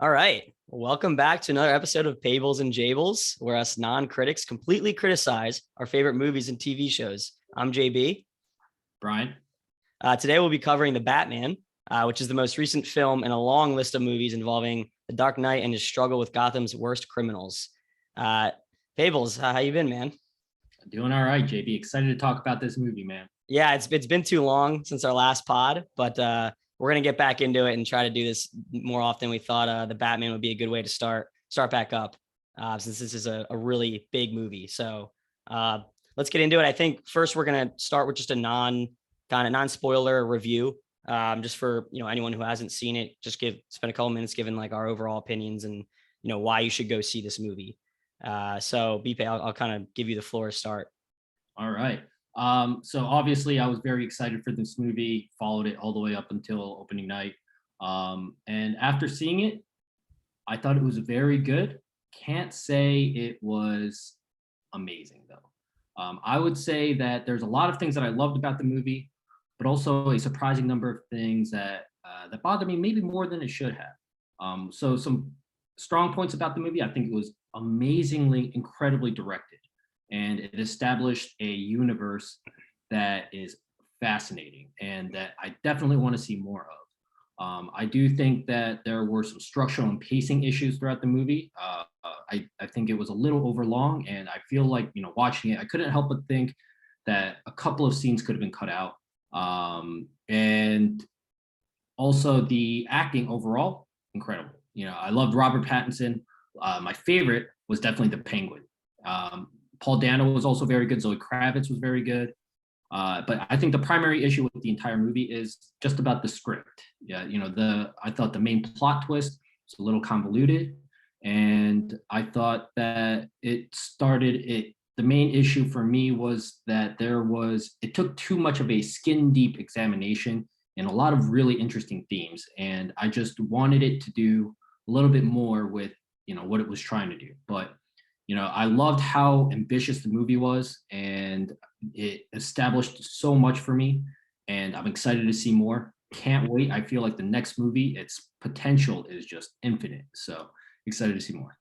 All right. Welcome back to another episode of Pables and Jables, where us non-critics completely criticize our favorite movies and TV shows. I'm JB. Brian. Today we'll be covering The Batman, which is the most recent film in a long list of movies involving the Dark Knight and his struggle with Gotham's worst criminals. Pables, how you been, man? Doing all right, JB. Excited to talk about this movie, man. Yeah, it's been too long since our last pod, but we're gonna get back into it and try to do this more often. We thought the Batman would be a good way to start back up, since this is a really big movie. So let's get into it. I think first we're gonna start with just a non-spoiler review, just for anyone who hasn't seen it. Just spend a couple minutes giving like our overall opinions and why you should go see this movie. So Bipe, I'll kind of give you the floor to start. All right. So obviously I was very excited for this movie, followed it all the way up until opening night. And after seeing it, I thought it was very good. Can't say it was amazing though. I would say that there's a lot of things that I loved about the movie, but also a surprising number of things that bothered me maybe more than it should have. So some strong points about the movie. I think it was amazingly, incredibly directed. And it established a universe that is fascinating and that I definitely want to see more of. I do think that there were some structural and pacing issues throughout the movie. I think it was a little overlong, and I feel like, watching it, I couldn't help but think that a couple of scenes could have been cut out. And also the acting overall, incredible. I loved Robert Pattinson. My favorite was definitely the Penguin. Paul Dano was also very good. Zoë Kravitz was very good. But I think the primary issue with the entire movie is just about the script. Yeah, I thought the main plot twist was a little convoluted, and I thought that the main issue for me was that it took too much of a skin deep examination and a lot of really interesting themes, and I just wanted it to do a little bit more with what it was trying to do. But I loved how ambitious the movie was, and it established so much for me, and I'm excited to see more. Can't wait. I feel like the next movie, its potential is just infinite. So excited to see more.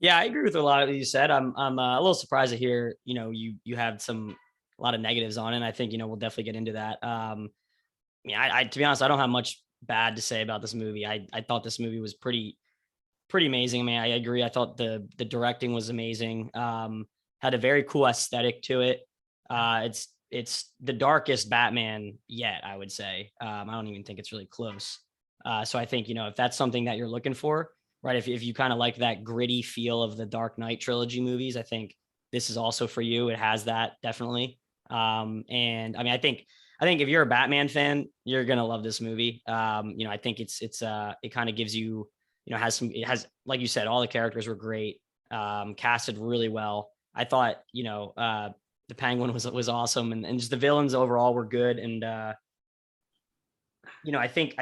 Yeah, I agree with a lot of what you said. I'm a little surprised to hear, you have a lot of negatives on it. And I think, we'll definitely get into that. I to be honest, I don't have much bad to say about this movie. I thought this movie was pretty amazing. I mean, I agree. I thought the directing was amazing. Had a very cool aesthetic to it. It's the darkest Batman yet, I would say. I don't even think it's really close. So I think, if that's something that you're looking for, right? If you kind of like that gritty feel of the Dark Knight trilogy movies, I think this is also for you. It has that definitely. And I mean, I think if you're a Batman fan, you're gonna love this movie. I think it kind of gives you, it has, like you said, all the characters were great, casted really well. I thought, the Penguin was awesome, and just the villains overall were good. And, I think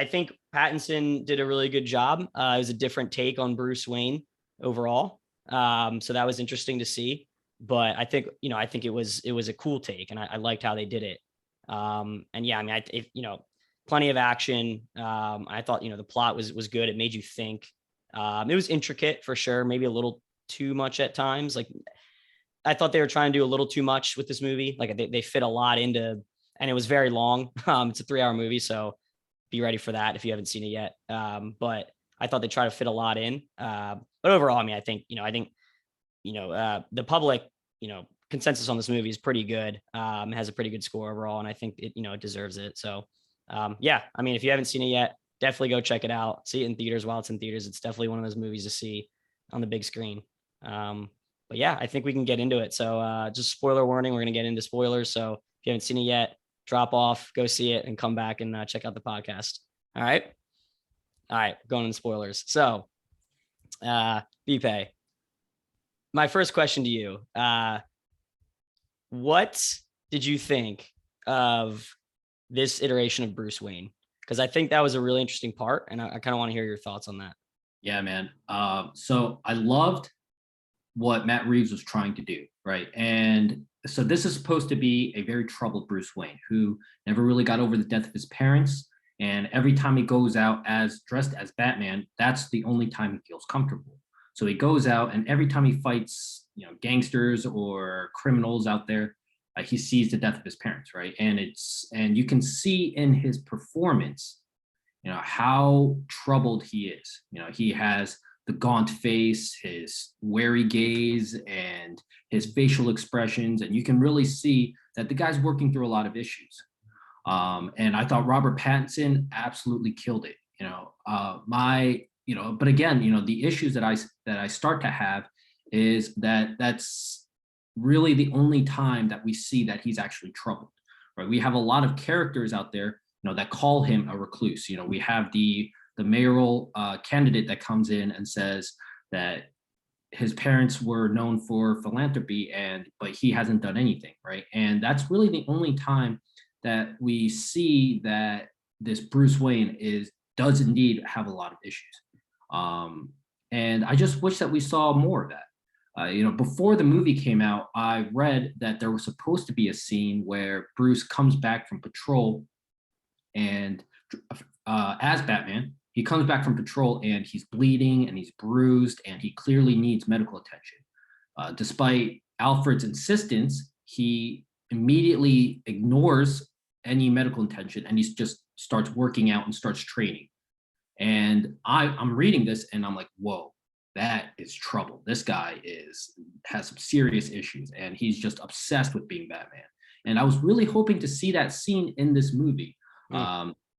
Pattinson did a really good job. It was a different take on Bruce Wayne overall. So that was interesting to see, but I think it was a cool take, and I liked how they did it. And yeah, I mean, plenty of action. I thought, the plot was good. It made you think. It was intricate for sure, maybe a little too much at times. Like, I thought they were trying to do a little too much with this movie. Like they fit a lot into, and it was very long. It's a 3-hour movie, so be ready for that if you haven't seen it yet. But I thought they tried to fit a lot in. But overall, I mean, I think the public, consensus on this movie is pretty good. It has a pretty good score overall, and I think it deserves it. So yeah, I mean, if you haven't seen it yet, definitely go check it out. See it in theaters while it's in theaters. It's definitely one of those movies to see on the big screen. But yeah, I think we can get into it. So just spoiler warning, we're going to get into spoilers. So if you haven't seen it yet, drop off, go see it, and come back and check out the podcast. All right. Going into spoilers. So Bipe, my first question to you, what did you think of this iteration of Bruce Wayne? Because I think that was a really interesting part, and I kind of want to hear your thoughts on that. Yeah, man. So I loved what Matt Reeves was trying to do, right? And so this is supposed to be a very troubled Bruce Wayne who never really got over the death of his parents. And every time he goes out as dressed as Batman, that's the only time he feels comfortable. So he goes out, and every time he fights, gangsters or criminals out there, he sees the death of his parents, right? And you can see in his performance, how troubled he is. He has the gaunt face, his wary gaze, and his facial expressions, and you can really see that the guy's working through a lot of issues. And I thought Robert Pattinson absolutely killed it. But again, the issues that I start to have is that's really the only time that we see that he's actually troubled. Right? We have a lot of characters out there, that call him a recluse. We have the mayoral candidate that comes in and says that his parents were known for philanthropy, but he hasn't done anything, right? And that's really the only time that we see that this Bruce Wayne does indeed have a lot of issues. And I just wish that we saw more of that. Before the movie came out, I read that there was supposed to be a scene where Bruce comes back from patrol, and as Batman, he comes back from patrol and he's bleeding and he's bruised and he clearly needs medical attention. Despite Alfred's insistence, he immediately ignores any medical attention and he just starts working out and starts training. And I'm reading this and I'm like, whoa, that is trouble. This guy has some serious issues and he's just obsessed with being Batman. And I was really hoping to see that scene in this movie.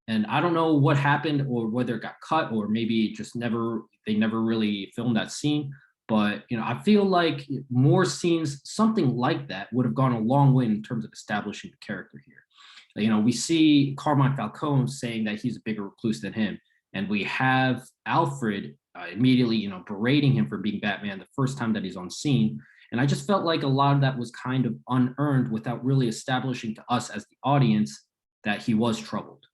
And I don't know what happened or whether it got cut or maybe it just they never really filmed that scene. But, I feel like more scenes, something like that would have gone a long way in terms of establishing the character here. We see Carmine Falcone saying that he's a bigger recluse than him. And we have Alfred immediately, berating him for being Batman the first time that he's on scene. And I just felt like a lot of that was kind of unearned without really establishing to us as the audience that he was troubled.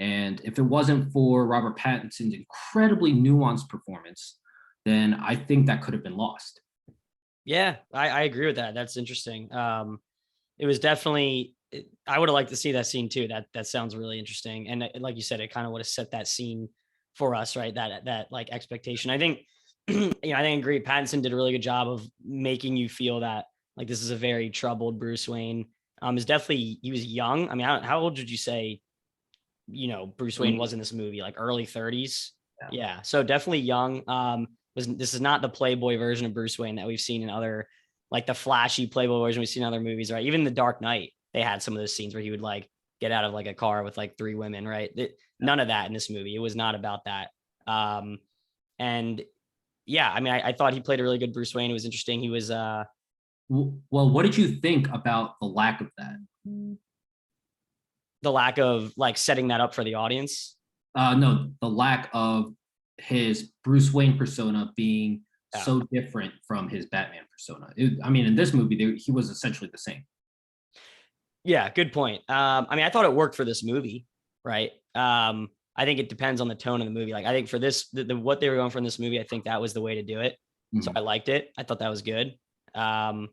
And if it wasn't for Robert Pattinson's incredibly nuanced performance, then I think that could have been lost. Yeah, I agree with that. That's interesting. It was definitely, I would have liked to see that scene too. That sounds really interesting. And like you said, it kind of would have set that scene for us, right? That like expectation. I think, I agree. Pattinson did a really good job of making you feel that like this is a very troubled Bruce Wayne. He was young. I mean, how old would you say, Bruce Wayne was in this movie? Like early 30s? Yeah. So definitely young. This is not the Playboy version of Bruce Wayne that we've seen in other, like the flashy Playboy version we've seen in other movies, right? Even The Dark Knight, they had some of those scenes where he would like get out of like a car with like 3 women, right? None of that in this movie. It was not about that. And yeah, I mean, I thought he played a really good Bruce Wayne. It was interesting. He was well, what did you think about the lack of that? The lack of like setting that up for the audience? No, the lack of his Bruce Wayne persona being so different from his Batman persona. In this movie, he was essentially the same. Yeah, good point. I thought it worked for this movie, right? I think it depends on the tone of the movie. Like, I think for this, what they were going for in this movie, I think that was the way to do it. Mm-hmm. So I liked it. I thought that was good. But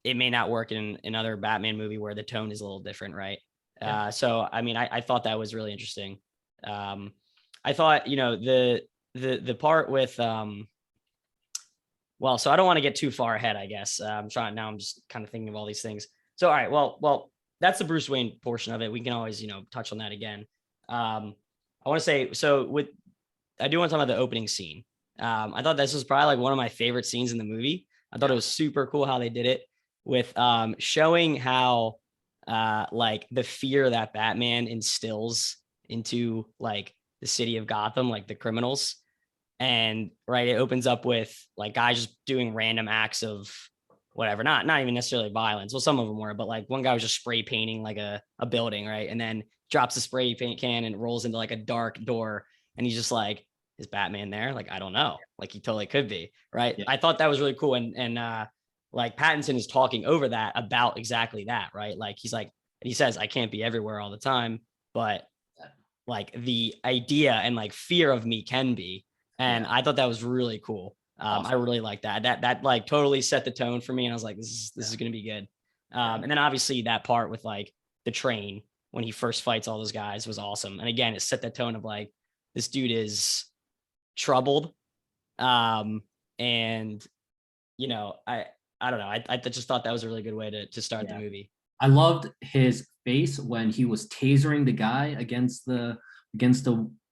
it may not work in another Batman movie where the tone is a little different, right? Yeah. So I thought that was really interesting. I thought the part with well, so I don't want to get too far ahead, I guess. I'm just kind of thinking of all these things. So all right, well, that's the Bruce Wayne portion of it. We can always touch on that again. I want to say, I do want to talk about the opening scene. I thought this was probably like one of my favorite scenes in the movie. I thought it was super cool how they did it with showing how like the fear that Batman instills into like the city of Gotham, like the criminals. And right, it opens up with like guys just doing random acts of whatever, not even necessarily violence. Well, some of them were, but like one guy was just spray painting like a building, right? And then drops the spray paint can and rolls into like a dark door. And he's just like, is Batman there? Like, I don't know. Like, he totally could be, right? Yeah. I thought that was really cool. And like Pattinson is talking over that about exactly that, right? Like, he's like, and he says, I can't be everywhere all the time, but like the idea and like fear of me can be. And I thought that was really cool. Awesome. I really like that. That like totally set the tone for me. And I was like, this is going to be good. And then obviously that part with like the train, when he first fights all those guys was awesome. And again, it set the tone of like, this dude is troubled. And you know, I don't know. I just thought that was a really good way to start the movie. I loved his face when he was tasering the guy against the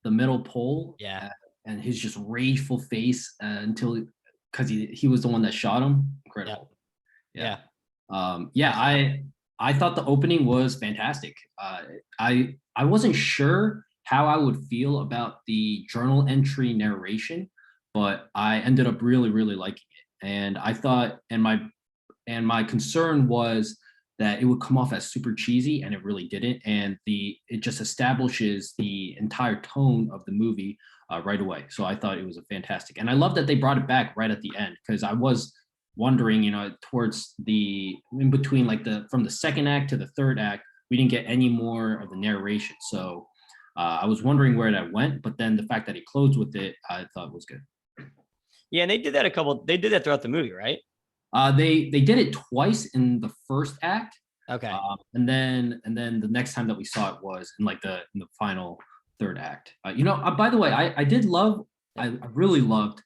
middle pole. Yeah. And his just rageful face until because he was the one that shot him. Incredible. Yeah. I thought the opening was fantastic. I wasn't sure how I would feel about the journal entry narration, but I ended up really, really liking it. And I thought, and my concern was that it would come off as super cheesy, and it really didn't. And it just establishes the entire tone of the movie right away. So I thought it was a fantastic, and I love that they brought it back right at the end, because I was wondering, towards the in between, like from the second act to the third act, we didn't get any more of the narration. So I was wondering where that went, but then the fact that he closed with it, I thought was good. Yeah, and they did that throughout the movie, right? They did it twice in the first act. Okay. And then the next time that we saw it was in the final third act. By the way, I really loved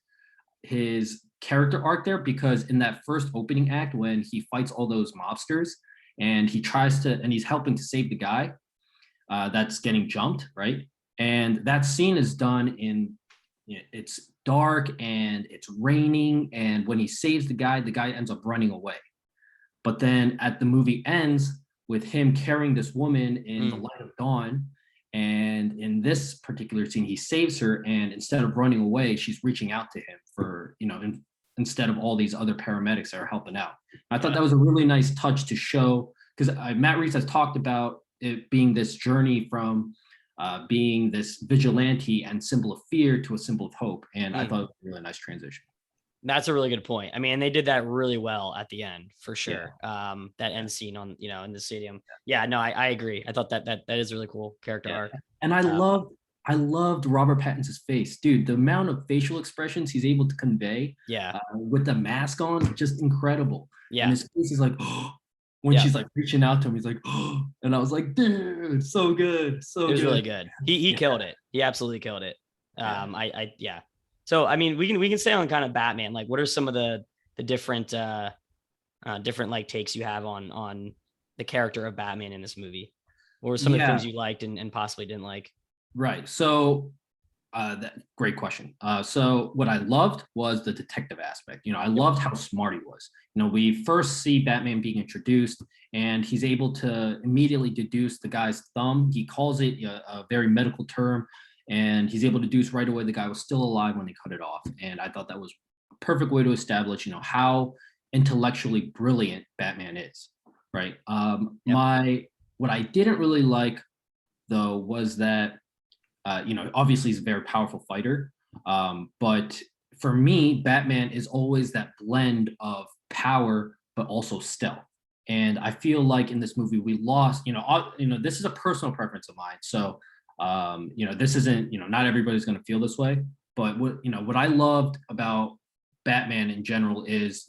his character arc there, because in that first opening act, when he fights all those mobsters and he's helping to save the guy that's getting jumped, right? And that scene is done it's dark and it's raining, and when he saves the guy ends up running away. But then at the movie ends with him carrying this woman in the light of dawn, and in this particular scene he saves her, and instead of running away, she's reaching out to him for instead of all these other paramedics that are helping out. I thought that was a really nice touch to show, because Matt Reeves has talked about it being this journey from being this vigilante and symbol of fear to a symbol of hope. And I thought it was a really nice transition. That's a really good point. I mean, and they did that really well at the end, for sure. Yeah. That end scene on, in the stadium. Yeah, no, I agree. I thought that is a really cool character arc. And I loved Robert Pattinson's face, dude. The amount of facial expressions he's able to convey, with the mask on, just incredible. Yeah, and his face is like, when she's like reaching out to him, he's like, and I was like, dude, so good, so good. It was really good. He killed it. He absolutely killed it. So I mean, we can stay on kind of Batman. Like, what are some of the different like takes you have on the character of Batman in this movie? What were some of the things you liked and possibly didn't like? Right. So great question. So what I loved was the detective aspect. I loved how smart he was. We first see Batman being introduced, and he's able to immediately deduce the guy's thumb. He calls it a very medical term, and he's able to deduce right away the guy was still alive when they cut it off. And I thought that was a perfect way to establish, how intellectually brilliant Batman is. Right. What I didn't really like, though, was that obviously he's a very powerful fighter. But for me, Batman is always that blend of power, but also stealth. And I feel like in this movie, we lost, this is a personal preference of mine. So, this isn't, not everybody's going to feel this way. But what I loved about Batman in general is,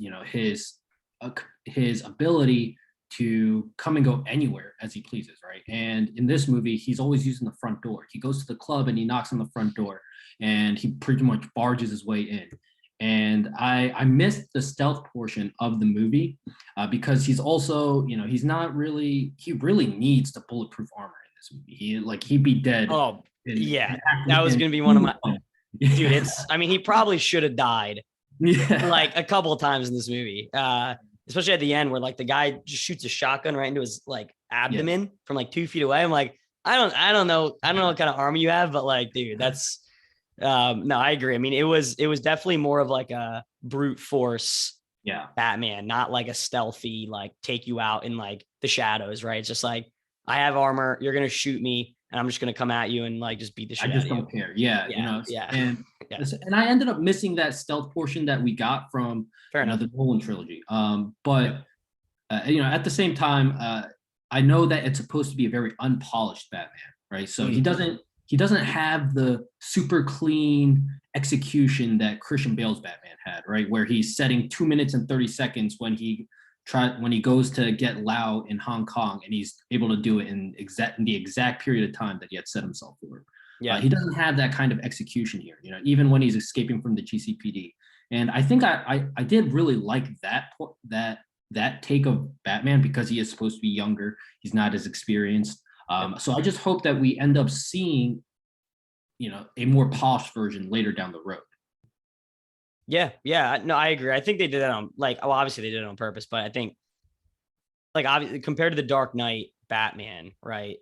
his ability to come and go anywhere as he pleases, right? And in this movie, he's always using the front door. He goes to the club and he knocks on the front door, and he pretty much barges his way in. And I missed the stealth portion of the movie because he's also, he really needs the bulletproof armor in this movie. He'd be dead. Oh, that was going to be one of my, dude, he probably should have died like a couple of times in this movie. Especially at the end where like the guy just shoots a shotgun right into his like abdomen from like 2 feet away. I'm like, I don't know what kind of armor you have, but like, dude, that's no, I agree. I mean, it was definitely more of like a brute force Batman, not like a stealthy, like take you out in like the shadows, right? It's just like, I have armor, you're gonna shoot me, and I'm just gonna come at you and like just beat the shit out of you. I just don't care. And I ended up missing that stealth portion that we got from the Nolan trilogy. But at the same time, I know that it's supposed to be a very unpolished Batman, right? So he doesn't have the super clean execution that Christian Bale's Batman had, right? Where he's setting 2 minutes and 30 seconds when he when he goes to get Lau in Hong Kong, and he's able to do it in the exact period of time that he had set himself for. Yeah. He doesn't have that kind of execution here, even when he's escaping from the GCPD. And I think I did really like that take of Batman, because he is supposed to be younger. He's not as experienced. So I just hope that we end up seeing, a more polished version later down the road. Yeah. No, I agree. I think they did that on obviously they did it on purpose, but I think obviously compared to the Dark Knight Batman, right?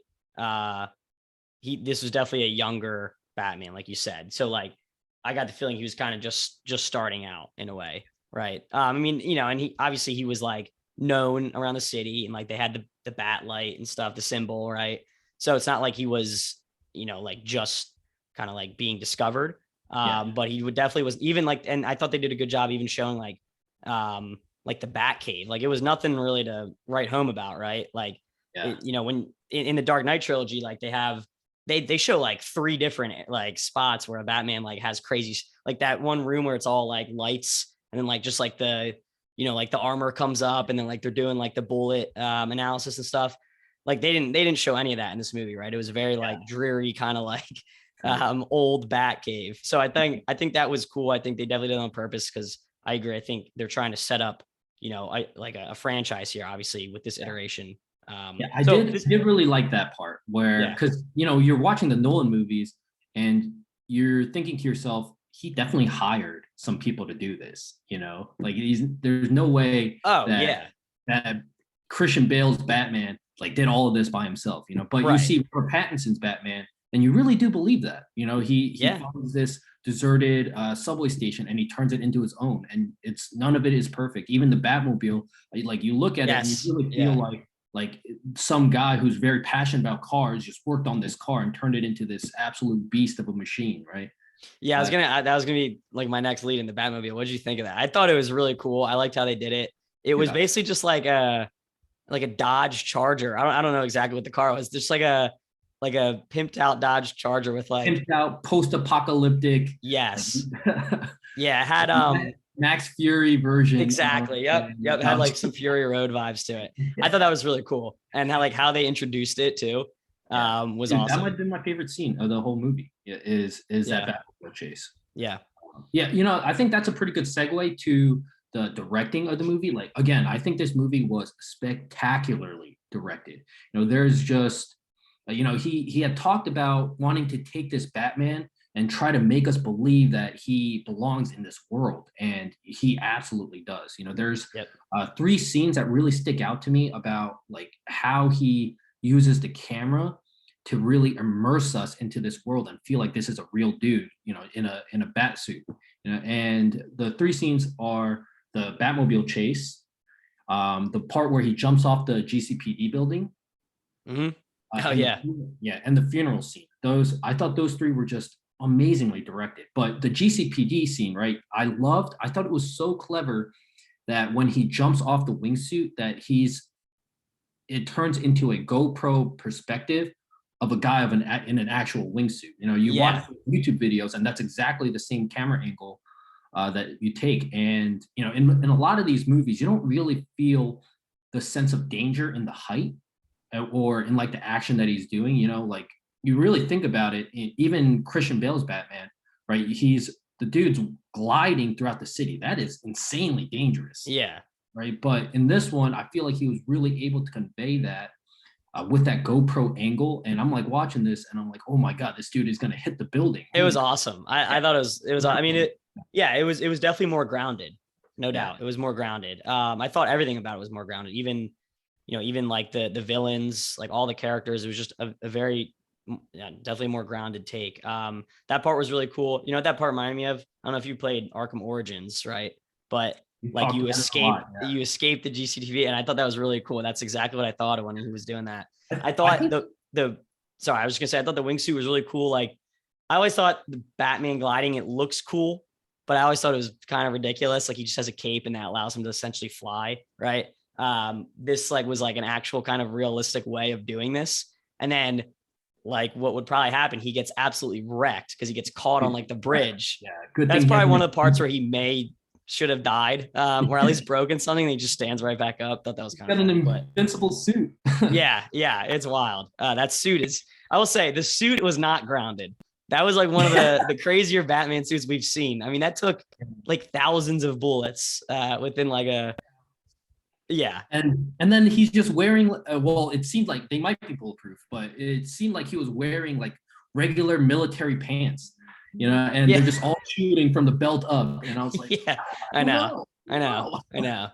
This was definitely a younger Batman, like you said. So I got the feeling he was kind of just starting out in a way, right? I mean, and he was known around the city, and they had the bat light and stuff, the symbol, right? So it's not like he was, just kind of being discovered. But he would definitely was even and I thought they did a good job even showing the Bat Cave. It was nothing really to write home about, right? When in the Dark Knight trilogy, they show 3 different spots where a Batman has crazy, that one room where it's all lights, and then just the the armor comes up, and then they're doing the bullet analysis and stuff. They didn't show any of that in this movie, right? It was very dreary kind of old Bat Cave. So I think that was cool. I think they definitely did it on purpose, because I agree. I think they're trying to set up a franchise here, obviously, with this iteration. I did really like that part where, because you're watching the Nolan movies and you're thinking to yourself, he definitely hired some people to do this. There's no way that Christian Bale's Batman did all of this by himself. But you see Robert Pattinson's Batman, and you really do believe that. He finds this deserted subway station, and he turns it into his own, and none of it is perfect. Even the Batmobile, you look at it and you really feel like some guy who's very passionate about cars just worked on this car and turned it into this absolute beast of a machine, right? Yeah, that was gonna be my next lead in the Batmobile. What did you think of that? I thought it was really cool. I liked how they did it. It was basically just like a Dodge Charger. I don't know exactly what the car was. Just like a pimped out Dodge Charger with pimped out post-apocalyptic. Yes. Yeah, it had Max Fury version. Exactly. Yep. It had some Fury Road vibes to it. I thought that was really cool, and how they introduced it too was awesome. That might have been my favorite scene of the whole movie. Is that Batmobile chase? Yeah. I think that's a pretty good segue to the directing of the movie. Again, I think this movie was spectacularly directed. There's just he had talked about wanting to take this Batman and try to make us believe that he belongs in this world, and he absolutely does. There's 3 scenes that really stick out to me about how he uses the camera to really immerse us into this world and feel like this is a real dude, in a bat suit. And the 3 scenes are the Batmobile chase, the part where he jumps off the GCPD building. Mm-hmm. And the funeral scene. I thought those 3 were just amazingly directed. But the GCPD scene, right? I thought it was so clever that when he jumps off the wingsuit, that it turns into a GoPro perspective of a guy in an actual wingsuit. You watch YouTube videos, and that's exactly the same camera angle that you take. And in a lot of these movies, you don't really feel the sense of danger in the height or in the action that he's doing. You really think about it. Even Christian Bale's Batman, right? The dude's gliding throughout the city. That is insanely dangerous. Yeah. Right. But in this one, I feel like he was really able to convey that with that GoPro angle. And I'm watching this, and I'm like, oh my God, this dude is going to hit the building. It was awesome. I thought it was, I mean, it was definitely more grounded. No doubt. It was more grounded. I thought everything about it was more grounded. Even the villains, all the characters, it was just a very, definitely more grounded take. That part was really cool. What that part reminded me of? I don't know if you played Arkham Origins, right? But you escape the GCTV, and I thought that was really cool. That's exactly what I thought of when he was doing that. I thought I was just gonna say, I thought the wingsuit was really cool. I always thought the Batman gliding, it looks cool, but I always thought it was kind of ridiculous. He just has a cape, and that allows him to essentially fly, right? This was an actual kind of realistic way of doing this. And then what would probably happen, he gets absolutely wrecked because he gets caught on the bridge. Yeah, good. That's probably one of the parts where he may should have died, or at least broken something. And he just stands right back up. Thought that was kind of got funny, an but invincible suit. yeah, it's wild. That suit is. I will say the suit was not grounded. That was like one of the crazier Batman suits we've seen. I mean, that took like thousands of bullets within like a yeah. And then he's just wearing well, it seemed like they might be bulletproof, but it seemed like he was wearing like regular military pants, you know, and Yeah. they're just all shooting from the belt up. And I was like, Yeah, I know.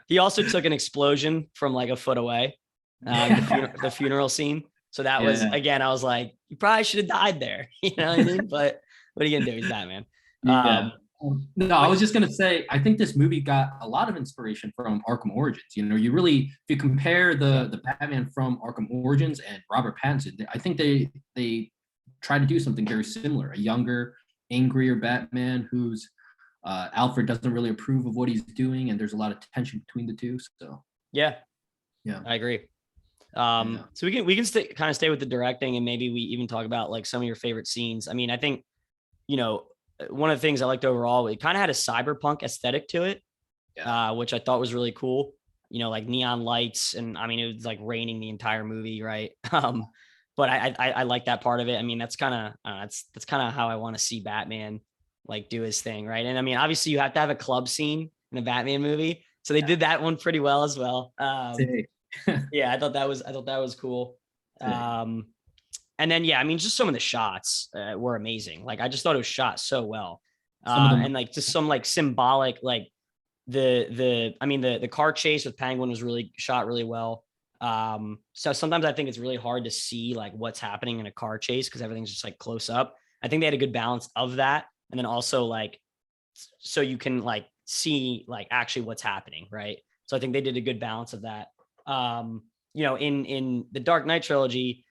He also took an explosion from like a foot away, the funeral scene. So that was again, I was like, you probably should have died there. You know what I mean? But what are you gonna do? He's Batman. Yeah. No, I was just gonna say, I think this movie got a lot of inspiration from Arkham Origins. You know, you really, if you compare the Batman from Arkham Origins and Robert Pattinson, I think they try to do something very similar. A younger, angrier Batman who's Alfred doesn't really approve of what he's doing, and there's a lot of tension between the two. So yeah, yeah, I agree. So we can kind of stay with the directing, and maybe we even talk about like some of your favorite scenes. I mean, I think, you know, one of the things I liked overall, it kind of had a cyberpunk aesthetic to it, which I thought was really cool. You know, like neon lights, and I mean, it was like raining the entire movie, right? But I like that part of it. I mean, that's kind of that's kind of how I want to see Batman like do his thing, right? And I mean, obviously, you have to have a club scene in a Batman movie, so they did that one pretty well as well. Yeah, I thought that was cool. And then, yeah, I mean, just some of the shots were amazing. Like, I just thought it was shot so well. And like just some like symbolic, like the car chase with Penguin was really shot really well. So sometimes I think it's really hard to see like what's happening in a car chase because everything's just like close up. I think they had a good balance of that. And then also like, so you can like see like actually what's happening. Right. So I think they did a good balance of that. You know, in the Dark Knight trilogy,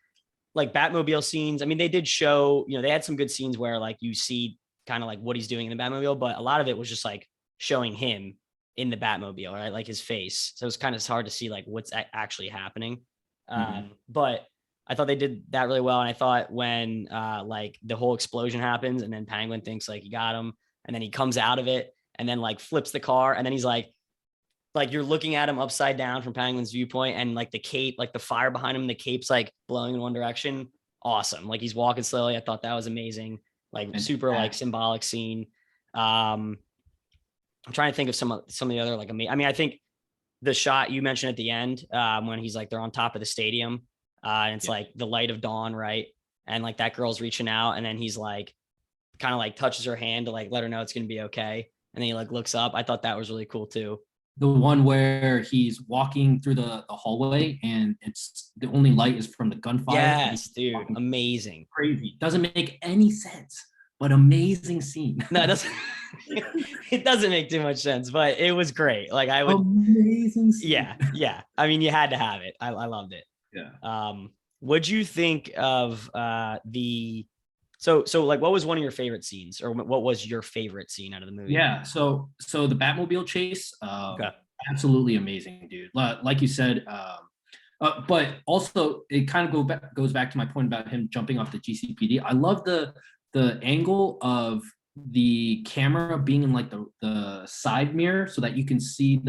like Batmobile scenes. I mean, they did show, you know, they had some good scenes where like you see kind of like what he's doing in the Batmobile, but a lot of it was just like showing him in the Batmobile, right? Like his face. So it's kind of hard to see like what's actually happening. But I thought they did that really well. And I thought when like the whole explosion happens and then Penguin thinks like he got him and then he comes out of it and then like flips the car and then he's like you're looking at him upside down from Penguin's viewpoint and like the cape, like the fire behind him, the cape's like blowing in one direction. Awesome. Like he's walking slowly. I thought that was amazing. Like super like symbolic scene. I'm trying to think of some of the other like I mean, I think the shot you mentioned at the end when he's like they're on top of the stadium and it's like the light of dawn, right? And like that girl's reaching out and then he's like kind of like touches her hand to like let her know it's gonna be okay. And then he like looks up. I thought that was really cool too. The one where he's walking through the hallway and it's the only light is from the gunfire. Yes, dude, amazing. Crazy. Doesn't make any sense, but amazing scene. No, it doesn't. It doesn't make too much sense, but it was great. Like I would amazing scene. Yeah. I mean, you had to have it. I loved it. Yeah. What'd you think of the so like what was one of your favorite scenes or what was your favorite scene out of the movie? Yeah, so the Batmobile chase, absolutely amazing, dude. Like you said, but also it kind of goes back to my point about him jumping off the GCPD. I love the angle of the camera being in like the side mirror so that you can see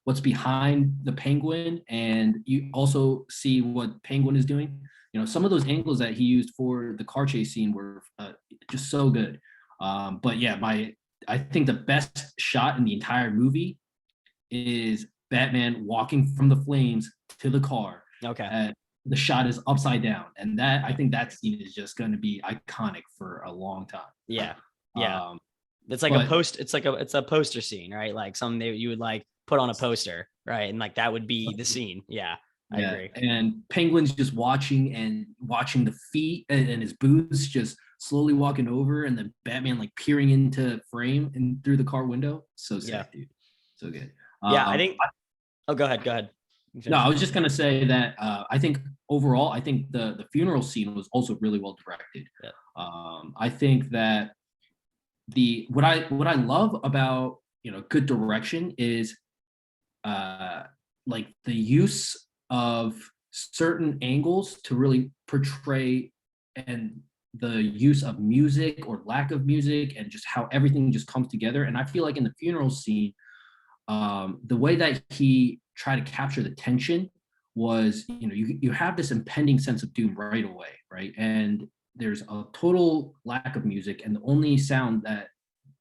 what's behind the Penguin and you also see what Penguin is doing. You know, some of those angles that he used for the car chase scene were just so good. But yeah, I think the best shot in the entire movie is Batman walking from the flames to the car. Okay. The shot is upside down, and I think that scene is just going to be iconic for a long time. Yeah. It's like it's a poster scene, right? Like something that you would like put on a poster, right? And like that would be the scene. Yeah. I agree. And Penguin's just watching the feet and his boots just slowly walking over, and then Batman like peering into frame and through the car window. So sick, dude. So good. I think. Oh, go ahead. No, I was just gonna say that I think overall, I think the funeral scene was also really well directed. Yeah. I think that what I love about good direction is like the use of certain angles to really portray and the use of music or lack of music and just how everything just comes together. And I feel like in the funeral scene, the way that he tried to capture the tension was, you have this impending sense of doom right away, right? And there's a total lack of music, and the only sound that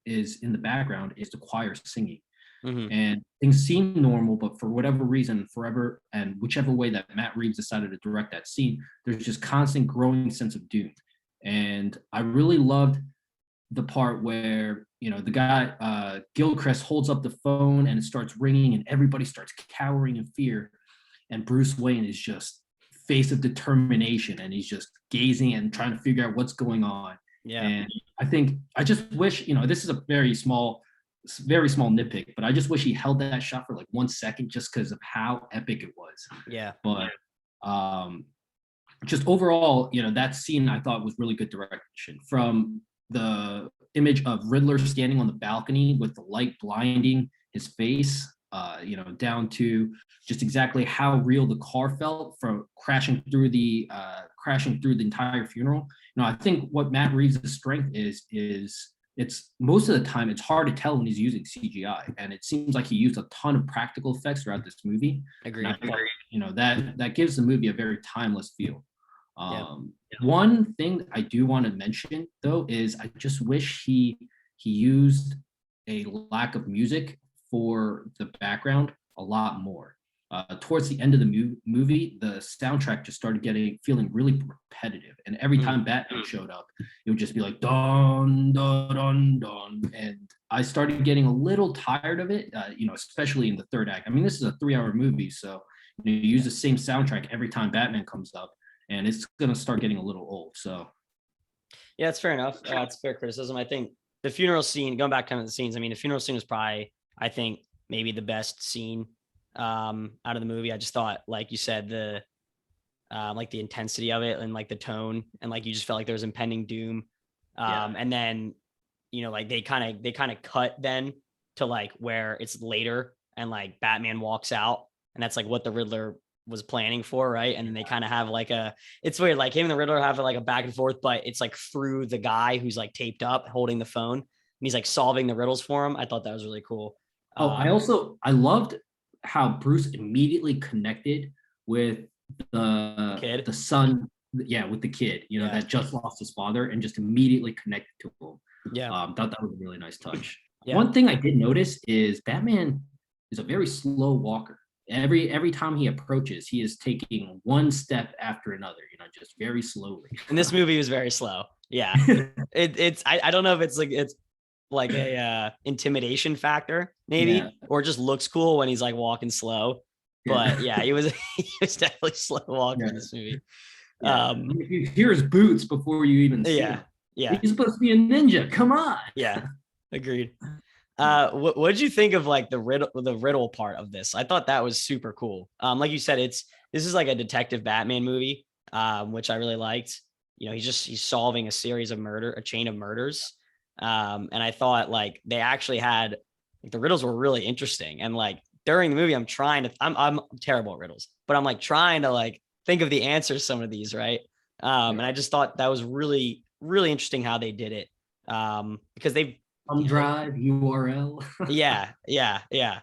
is in the background is the choir singing. Mm-hmm. And things seem normal, but for whatever reason, forever and whichever way that Matt Reeves decided to direct that scene, there's just constant growing sense of doom. And I really loved the part where the guy Gilchrist holds up the phone and it starts ringing and everybody starts cowering in fear, and Bruce Wayne is just face of determination and he's just gazing and trying to figure out what's going on. Yeah. And I just wish, this is a very small nitpick, but I just wish he held that shot for like 1 second just because of how epic it was. Yeah. But just overall, that scene I thought was really good direction, from the image of Riddler standing on the balcony with the light blinding his face, down to just exactly how real the car felt from crashing through the entire funeral. I think what Matt Reeves' strength is it's most of the time it's hard to tell when he's using CGI, and it seems like he used a ton of practical effects throughout this movie. Agreed. That gives the movie a very timeless feel. Yeah. One thing I do want to mention though is I just wish he used a lack of music for the background a lot more. Towards the end of the movie, the soundtrack just started feeling really repetitive, and every time Batman showed up, it would just be like dun dun dun dun, and I started getting a little tired of it. Especially in the third act. I mean, this is a 3-hour movie, so you use the same soundtrack every time Batman comes up, and it's gonna start getting a little old. So, yeah, it's fair enough. It's fair criticism. I think the funeral scene, going back kind of the scenes. I mean, the funeral scene was probably, I think, maybe the best scene out of the movie. I just thought, like you said, the like the intensity of it and like the tone, and like you just felt like there was impending doom. And then like they kind of cut then to like where it's later and like Batman walks out, and that's like what the Riddler was planning for, right? And then they kind of have like it's weird, like him and the Riddler have like a back and forth, but it's like through the guy who's like taped up holding the phone, and he's like solving the riddles for him. I thought that was really cool. I loved how Bruce immediately connected with the son, with the kid, that just lost his father, and just immediately connected to him. Thought that was a really nice touch. One thing I did notice is Batman is a very slow walker. Every time he approaches, he is taking one step after another, just very slowly. And this movie was very slow. Yeah. I don't know if it's like a intimidation factor maybe, or just looks cool when he's like walking slow. But he was definitely slow walking in this movie. You hear his boots before you even see him. He's supposed to be a ninja. Come on. Yeah, agreed. What did you think of like the riddle part of this? I thought that was super cool. Like you said, this is like a detective Batman movie, which I really liked. He's solving a chain of murders. And I thought like they actually had like the riddles were really interesting. And like during the movie, I'm terrible at riddles, but I'm like trying to like think of the answers to some of these, right? And I just thought that was really, really interesting how they did it. Because they've drive URL. yeah.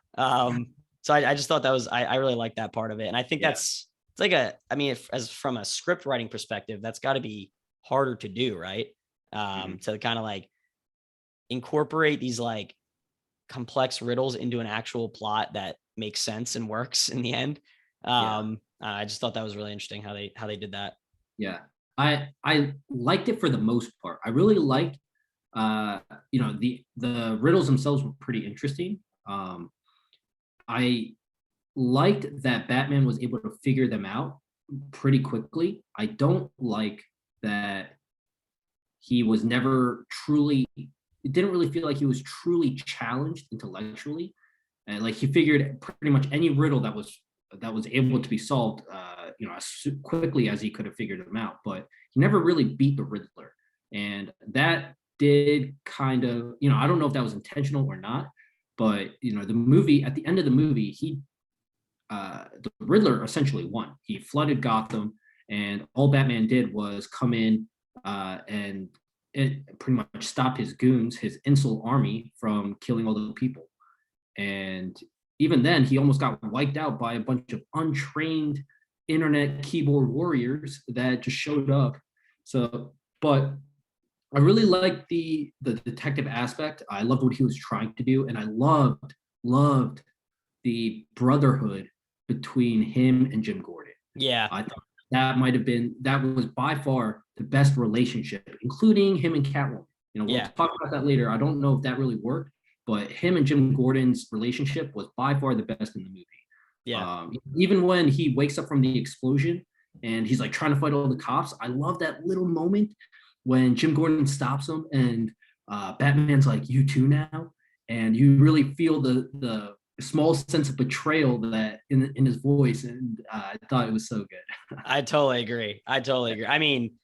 So I just thought that was I really like that part of it, and I think it's like as from a script writing perspective, that's got to be harder to do, right? To kind of like incorporate these like complex riddles into an actual plot that makes sense and works in the end. I just thought that was really interesting how they did that. Yeah, I liked it for the most part. I really liked the riddles themselves were pretty interesting. I liked that Batman was able to figure them out pretty quickly. I don't like that he was never truly, it didn't really feel like he was truly challenged intellectually. And like he figured pretty much any riddle that was able to be solved, as quickly as he could have figured them out, but he never really beat the Riddler. And that did kind of, I don't know if that was intentional or not, but the movie, at the end of the movie, the Riddler essentially won. He flooded Gotham, and all Batman did was come in and it pretty much stop his goons, his Insel army, from killing all the people. And even then, he almost got wiped out by a bunch of untrained internet keyboard warriors that just showed up. So, but I really liked the detective aspect. I loved what he was trying to do, and I loved the brotherhood between him and Jim Gordon. Yeah. I thought that was by far the best relationship, including him and Catwoman. You know, we'll Yeah. talk about that later. I don't know if that really worked, but him and Jim Gordon's relationship was by far the best in the movie. Yeah. Even when he wakes up from the explosion and he's like trying to fight all the cops, I love that little moment when Jim Gordon stops him and Batman's like, "You too now," and you really feel the small sense of betrayal that in his voice, and I thought it was so good. I totally agree. I mean,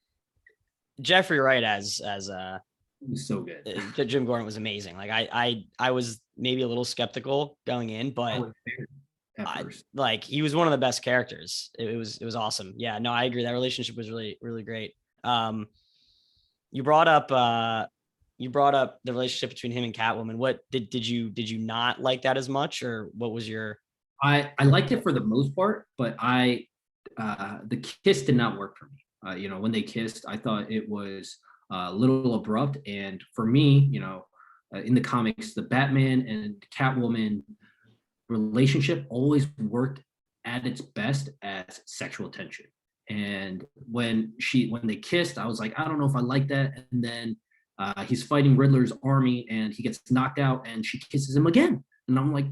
Jeffrey Wright as It was so good. Jim Gordon was amazing. Like I was maybe a little skeptical going in, but like he was one of the best characters. It was awesome. Yeah, no, I agree. That relationship was really, really great. You brought up the relationship between him and Catwoman. What did you not like that as much, or what was your? I liked it for the most part, but the kiss did not work for me. You know, when they kissed, I thought it was a little abrupt, and for me, you know, in the comics, the Batman and Catwoman relationship always worked at its best as sexual tension. And when they kissed, I was like, I don't know if I like that. And then he's fighting Riddler's army, and he gets knocked out, and she kisses him again. And I'm like,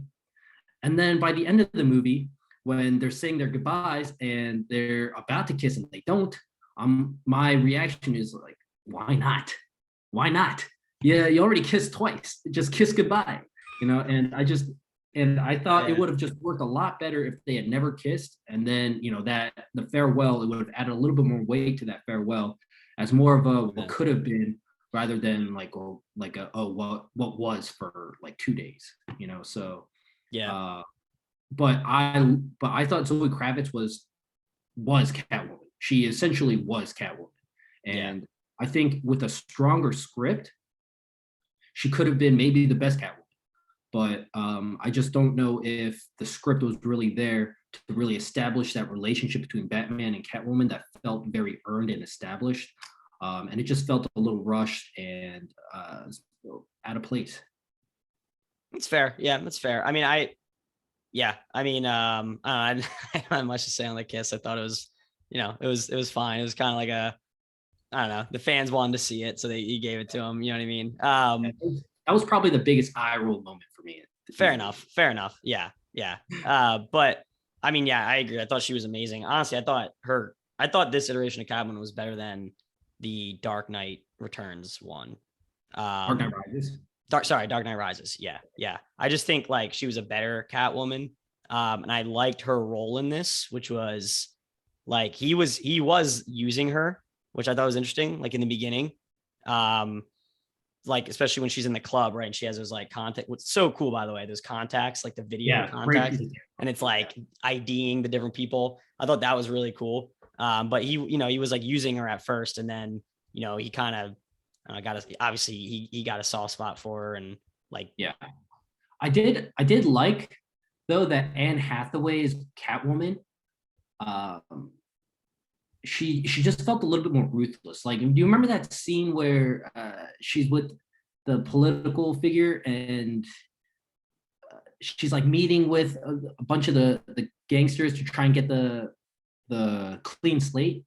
and then by the end of the movie, when they're saying their goodbyes and they're about to kiss and they don't, my reaction is like, why not? Why not? Yeah, you already kissed twice. Just kiss goodbye, you know. And I thought it would have just worked a lot better if they had never kissed. And then, you know, that the farewell, it would have added a little bit more weight to that farewell as more of a what could have been, rather than like what was for like 2 days, you know. So Yeah. But I thought Zoe Kravitz was Catwoman. She essentially was Catwoman. And I think with a stronger script, she could have been maybe the best Catwoman. But I just don't know if the script was really there to really establish that relationship between Batman and Catwoman that felt very earned and established. And it just felt a little rushed and out of place. That's fair. Yeah, that's fair. I mean, I don't have much to say on the kiss. I thought it was, you know, it was fine. It was kind of like I don't know. The fans wanted to see it, so he gave it to him. You know what I mean? That was probably the biggest eye roll moment for me. Fair enough. Yeah. But I mean, yeah, I agree. I thought she was amazing. Honestly, I thought this iteration of Catwoman was better than the Dark Knight Returns one. Dark Knight Rises. Dark Knight Rises. Yeah. I just think like she was a better Catwoman. And I liked her role in this, which was like he was using her, which I thought was interesting, like in the beginning. Like especially when she's in the club, right? And she has those like contact. What's so cool, by the way, those contacts, like the video contacts, and it's like IDing the different people. I thought that was really cool. But he was like using her at first, and then, you know, he kind of obviously he got a soft spot for her, and like, yeah, I did like though that Anne Hathaway's Catwoman, she just felt a little bit more ruthless. Like, do you remember that scene where she's with the political figure and she's like meeting with a bunch of the gangsters to try and get the clean slate,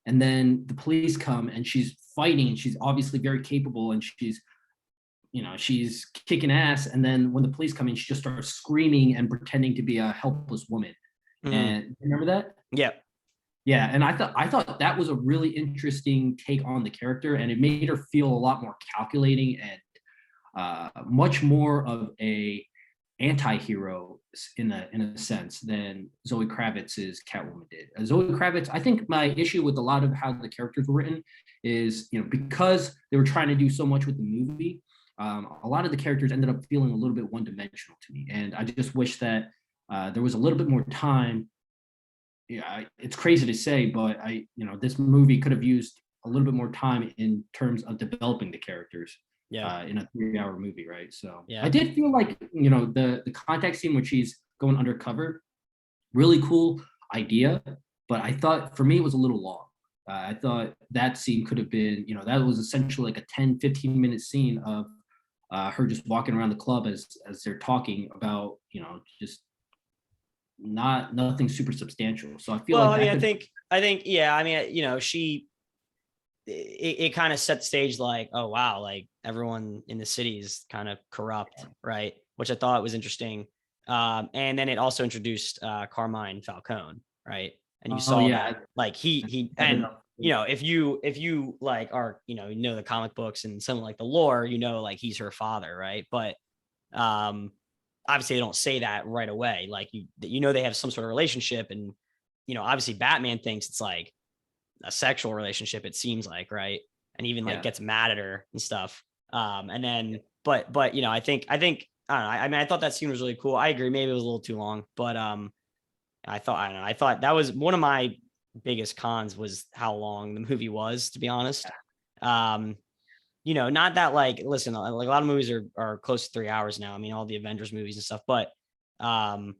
and then the police come and she's fighting and she's obviously very capable and she's kicking ass, and then when the police come in, she just starts screaming and pretending to be a helpless woman. Mm-hmm. And remember that? Yeah, and I thought that was a really interesting take on the character, and it made her feel a lot more calculating and much more of a anti-hero in a sense than Zoe Kravitz's Catwoman did. Zoe Kravitz, I think my issue with a lot of how the characters were written is, you know, because they were trying to do so much with the movie, a lot of the characters ended up feeling a little bit one-dimensional to me, and I just wish that there was a little bit more time. Yeah, it's crazy to say, but this movie could have used a little bit more time in terms of developing the characters. In a 3-hour movie, right? So I did feel like, the contact scene when she's going undercover. Really cool idea, but I thought for me it was a little long. I thought that scene could have been, that was essentially like a 10-15 minute scene of her just walking around the club as they're talking about, just nothing super substantial. So I feel Well, like I mean, that could. yeah. I mean, it kind of set the stage like, oh wow, like everyone in the city is kind of corrupt, right? Which I thought was interesting. And then it also introduced Carmine Falcone, right? And you Oh saw yeah, that like he and if you like are the comic books and some like the lore, like he's her father, right? But um obviously they don't say that right away. Like they have some sort of relationship, and obviously Batman thinks it's like a sexual relationship, it seems like, right? And even like yeah, gets mad at her and stuff. And then but I think I don't know. I mean, I thought that scene was really cool. I agree, maybe it was a little too long, but I don't know. I thought that was one of my biggest cons was how long the movie was, to be honest. Um, not that like, listen, like a lot of movies are close to 3 hours now. I mean, all the Avengers movies and stuff, but um,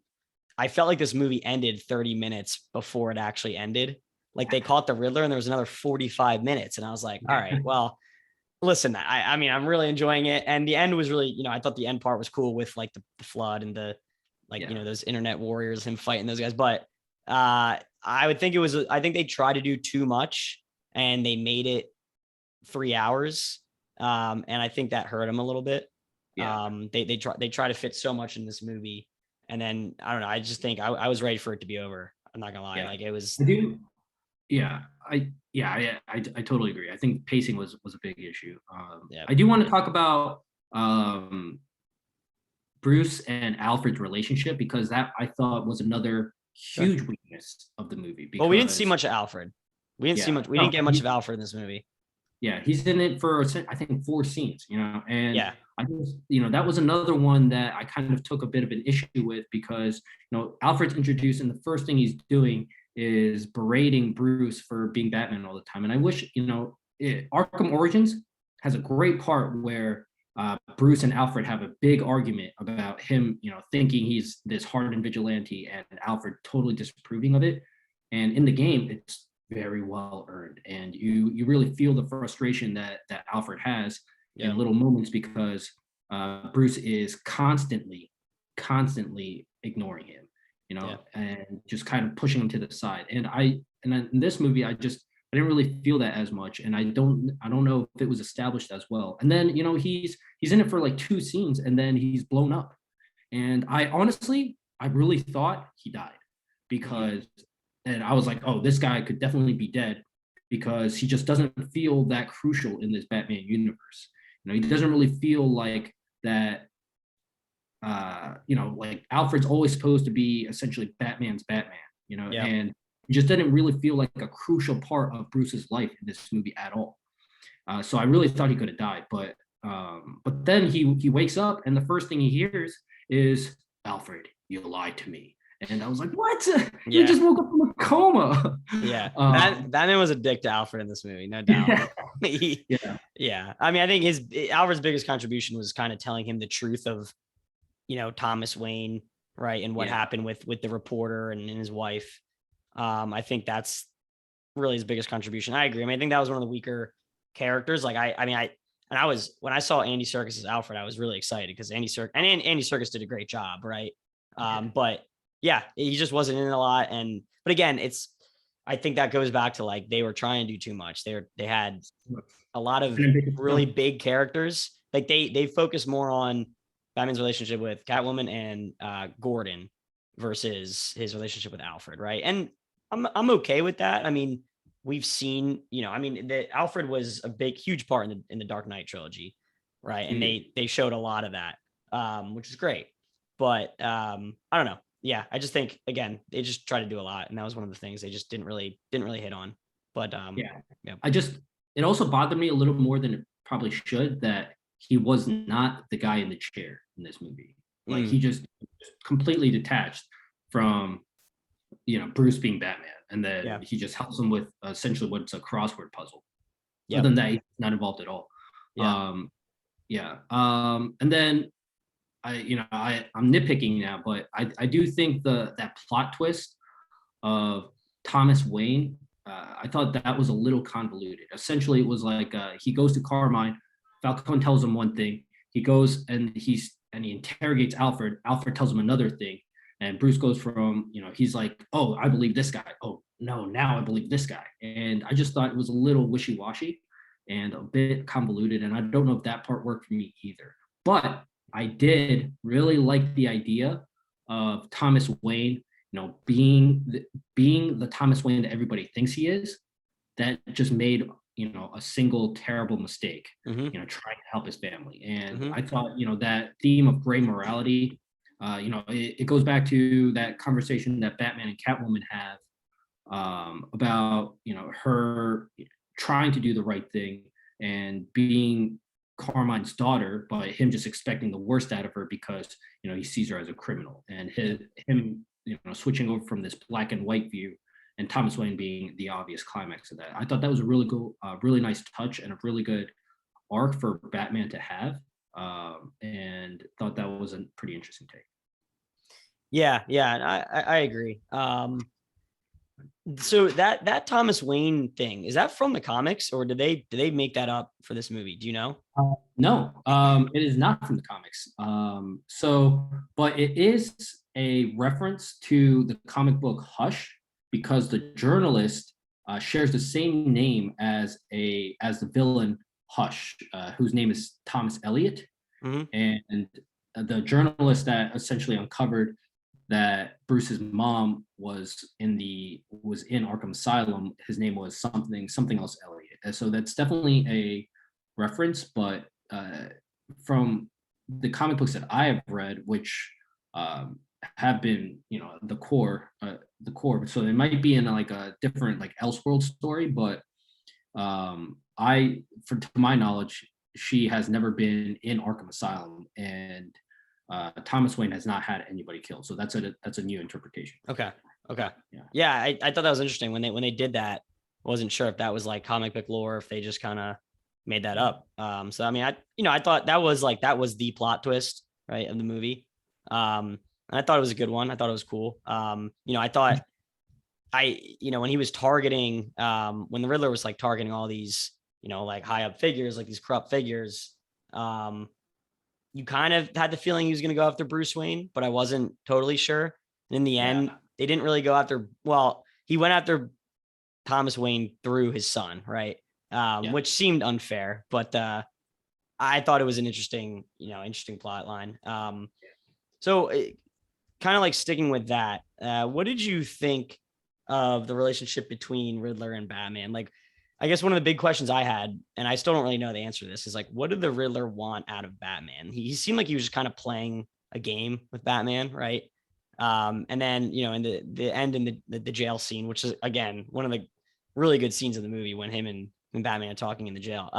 I felt like this movie ended 30 minutes before it actually ended. Like they caught the Riddler and there was another 45 minutes. And I was like, all right, well, listen, I mean, I'm really enjoying it. And the end was really, I thought the end part was cool with like the flood and the, like, yeah. those internet warriors, him fighting those guys. But I think they tried to do too much and they made it 3 hours. And I think that hurt him a little bit. Yeah. They try to fit so much in this movie. And then I don't know. I just think I was ready for it to be over. I'm not gonna lie. Yeah. Like it was. I do. Yeah, I totally agree. I think pacing was a big issue. Yeah. I do want to talk about um, Bruce and Alfred's relationship because that I thought was another Sure. huge weakness of the movie. Well, we didn't see Because much of Alfred. We didn't see yeah, much. We no, didn't get much of Alfred in this movie. yeah, he's in it for I think 4 scenes, and Yeah. I just that was another one that I kind of took a bit of an issue with because Alfred's introduced and the first thing he's doing is berating Bruce for being Batman all the time, and I wish Arkham Origins has a great part where Bruce and Alfred have a big argument about him, thinking he's this hardened vigilante, and Alfred totally disapproving of it, and in the game it's very well earned, and you really feel the frustration that Alfred has Yeah. in little moments because Bruce is constantly ignoring him, Yeah. and just kind of pushing him to the side. And in this movie, I didn't really feel that as much, and I don't know if it was established as well. And then he's in it for like 2 scenes, and then he's blown up. And I really thought he died because and I was like, oh, this guy could definitely be dead because he just doesn't feel that crucial in this Batman universe. He doesn't really feel like that. Like Alfred's always supposed to be essentially Batman's Batman. Yeah. And he just didn't really feel like a crucial part of Bruce's life in this movie at all. So I really thought he could have died, but then he wakes up and the first thing he hears is Alfred, you lied to me. And I was like, what? You just woke up from a coma. Yeah. Batman was a dick to Alfred in this movie, no doubt. Yeah. I mean, I think Alfred's biggest contribution was kind of telling him the truth of, Thomas Wayne, right, and what happened with the reporter and his wife. I think that's really his biggest contribution. I agree. I mean, I think that was one of the weaker characters. Like when I saw Andy Serkis as Alfred, I was really excited because Andy Serkis did a great job, right? But yeah, he just wasn't in it a lot. But again, I think that goes back to like they were trying to do too much. They had a lot of really big characters. Like they focus more on Batman's relationship with Catwoman and Gordon versus his relationship with Alfred, right? And I'm okay with that. I mean, we've seen, Alfred was a huge part in the Dark Knight trilogy, right? And they showed a lot of that, which is great. But I don't know. Yeah, I just think again they just try to do a lot, and that was one of the things they just didn't really hit on. But yeah, it also bothered me a little more than it probably should that he was not the guy in the chair in this movie. Like he just completely detached from Bruce being Batman, and then he just helps him with essentially what's a crossword puzzle. Other than that, he's not involved at all. And then I'm nitpicking now, but I do think that plot twist of Thomas Wayne, I thought that was a little convoluted. Essentially, it was like he goes to Carmine, Falcone tells him one thing, he goes and he interrogates Alfred. Alfred tells him another thing, and Bruce goes from he's like, oh, I believe this guy. Oh no, now I believe this guy. And I just thought it was a little wishy washy and a bit convoluted, and I don't know if that part worked for me either. But I did really like the idea of Thomas Wayne, being the Thomas Wayne that everybody thinks he is. That just made a single terrible mistake, trying to help his family. And I thought, that theme of gray morality, it goes back to that conversation that Batman and Catwoman have about, her trying to do the right thing and being Carmine's daughter, but him just expecting the worst out of her because he sees her as a criminal, and him switching over from this black and white view, and Thomas Wayne being the obvious climax of that. I thought that was a really cool, really nice touch and a really good arc for Batman to have, and thought that was a pretty interesting take. Yeah, and I agree. So that Thomas Wayne thing, is that from the comics, or did they make that up for this movie? Do you know? No, it is not from the comics. But it is a reference to the comic book Hush, because the journalist shares the same name as the villain Hush, whose name is Thomas Elliot. And the journalist that essentially uncovered that Bruce's mom was in Arkham Asylum, his name was something else Elliot. And so that's definitely a reference, but from the comic books that I have read, which have been the core, so it might be in like a different like Elseworld story, but to my knowledge, she has never been in Arkham Asylum, and Thomas Wayne has not had anybody killed. So that's a new interpretation. Okay. Yeah. I thought that was interesting when they did that. I wasn't sure if that was like comic book lore, or if they just kind of made that up. So I mean, I thought that was the plot twist, right, of the movie. And I thought it was a good one. I thought it was cool. I thought when he was targeting, when the Riddler was like targeting all these, like high up figures, like these corrupt figures, you kind of had the feeling he was going to go after Bruce Wayne, but I wasn't totally sure. And in the end, they didn't really go after, he went after Thomas Wayne through his son, right? Which seemed unfair, but I thought it was an interesting plot line. So kind of like sticking with that, what did you think of the relationship between Riddler and Batman? Like, I guess one of the big questions I had, and I still don't really know the answer to this, is like, what did the Riddler want out of Batman? He seemed like he was just kind of playing a game with Batman, right? And then, in the end, in the jail scene, which is, again, one of the really good scenes of the movie, when him and Batman are talking in the jail,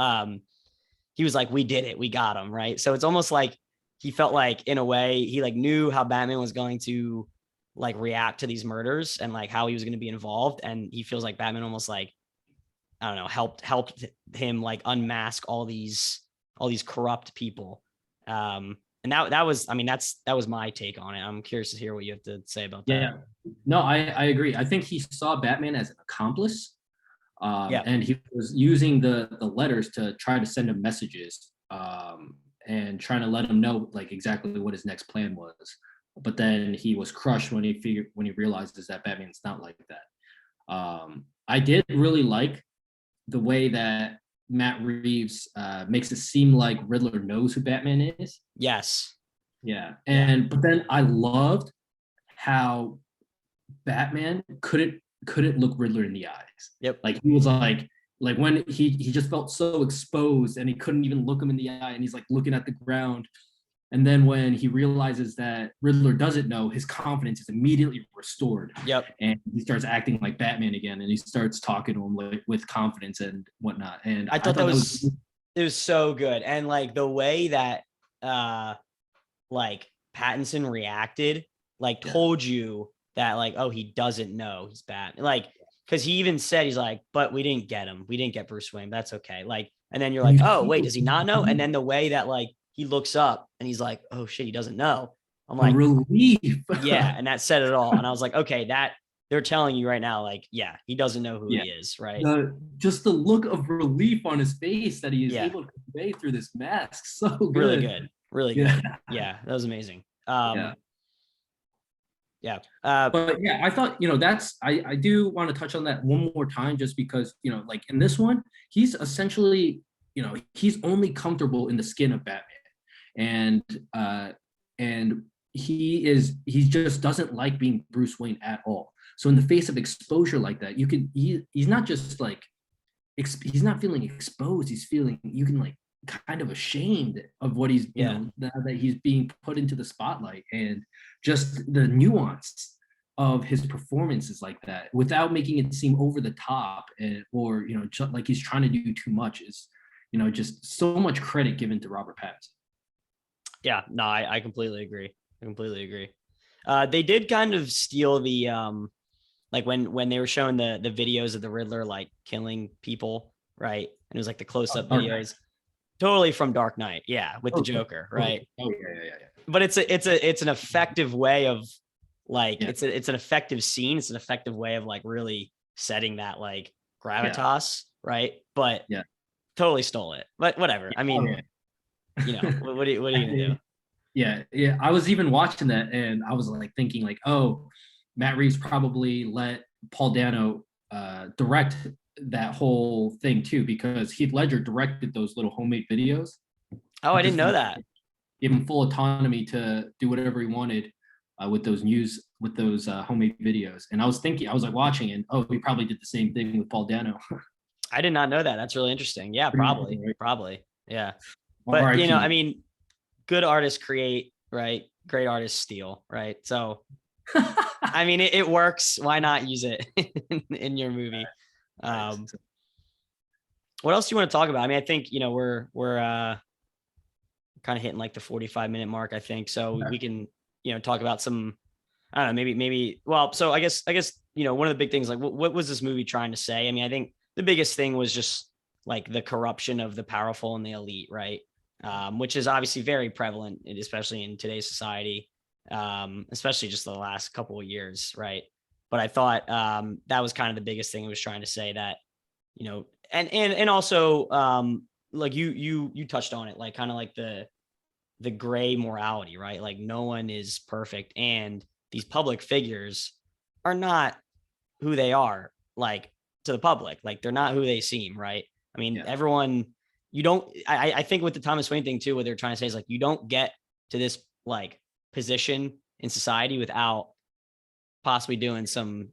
he was like, we did it, we got him, right? So it's almost like he felt like, in a way, he like knew how Batman was going to like react to these murders and like how he was going to be involved. And he feels like Batman almost like, I don't know, helped him like unmask all these corrupt people. And that was my take on it. I'm curious to hear what you have to say about that. Yeah, no, I agree. I think he saw Batman as an accomplice. And he was using the letters to try to send him messages, and trying to let him know like exactly what his next plan was. But then he was crushed when he realizes that Batman's not like that. I did really like the way that Matt Reeves makes it seem like Riddler knows who Batman is. Yes. Yeah. But then I loved how Batman couldn't look Riddler in the eyes. Yep. Like he was like when he just felt so exposed and he couldn't even look him in the eye, and he's like looking at the ground. And then when he realizes that Riddler doesn't know, his confidence is immediately restored. Yep. And he starts acting like Batman again, and he starts talking to him like, with confidence and whatnot. And I thought it was so good. And like the way that like Pattinson reacted, like told you that like, oh, he doesn't know he's Batman. Like, because he even said, he's like, but we didn't get him. We didn't get Bruce Wayne. That's okay. Like, and then you're like, oh, wait, does he not know? And then the way that like he looks up and he's like, oh shit, he doesn't know. I'm A like, relief. yeah. And that said it all. And I was like, okay, that they're telling you right now, like, yeah, he doesn't know who Yeah. he is. Right. Just the look of relief on his face that he is Yeah. able to convey through this mask. So good. Really good. Really Yeah. good. Yeah. That was amazing. Yeah. Yeah. But yeah, I thought, I do want to touch on that one more time, just because, like in this one, he's essentially, he's only comfortable in the skin of Batman. And he just doesn't like being Bruce Wayne at all. So in the face of exposure like that, he's not just like, he's not feeling exposed. He's feeling, you can like kind of ashamed of what he's, now that he's being put into the spotlight, and just the nuance of his performances like that, without making it seem over the top, or just like he's trying to do too much, is just so much credit given to Robert Pattinson. Yeah, no, I completely agree. They did kind of steal the like when they were showing the videos of the Riddler like killing people, right? And it was like the close-up videos. Totally from Dark Knight, yeah, with the Joker, right? Oh yeah. But it's an effective way of like, it's an effective scene. It's an effective way of like really setting that like gravitas, right? But totally stole it. But whatever. I mean, what are you gonna do? Yeah. I was even watching that, and I was like thinking like, oh, Matt Reeves probably let Paul Dano direct that whole thing too, because Heath Ledger directed those little homemade videos. Oh, I didn't know that. Give him full autonomy to do whatever he wanted with those homemade videos. And I was like watching, and he probably did the same thing with Paul Dano. I did not know that. That's really interesting. Yeah, probably. Yeah. But I mean, good artists create, right? Great artists steal, right? So I mean, it works. Why not use it in your movie? What else do you want to talk about? I mean, I think, we're kind of hitting like the 45-minute mark, I think. So we can, talk about some, I don't know, maybe, well, so I guess, one of the big things, like what was this movie trying to say? I mean, I think the biggest thing was just like the corruption of the powerful and the elite, right? Which is obviously very prevalent, especially in today's society, especially just the last couple of years, right? But I thought that was kind of the biggest thing it was trying to say, that, and also like you touched on it, like kind of like the gray morality, right? Like no one is perfect, and these public figures are not who they are, like to the public, like they're not who they seem, right? I mean, everyone, I think with the Thomas Wayne thing too, what they're trying to say is like, you don't get to this like position in society without possibly doing some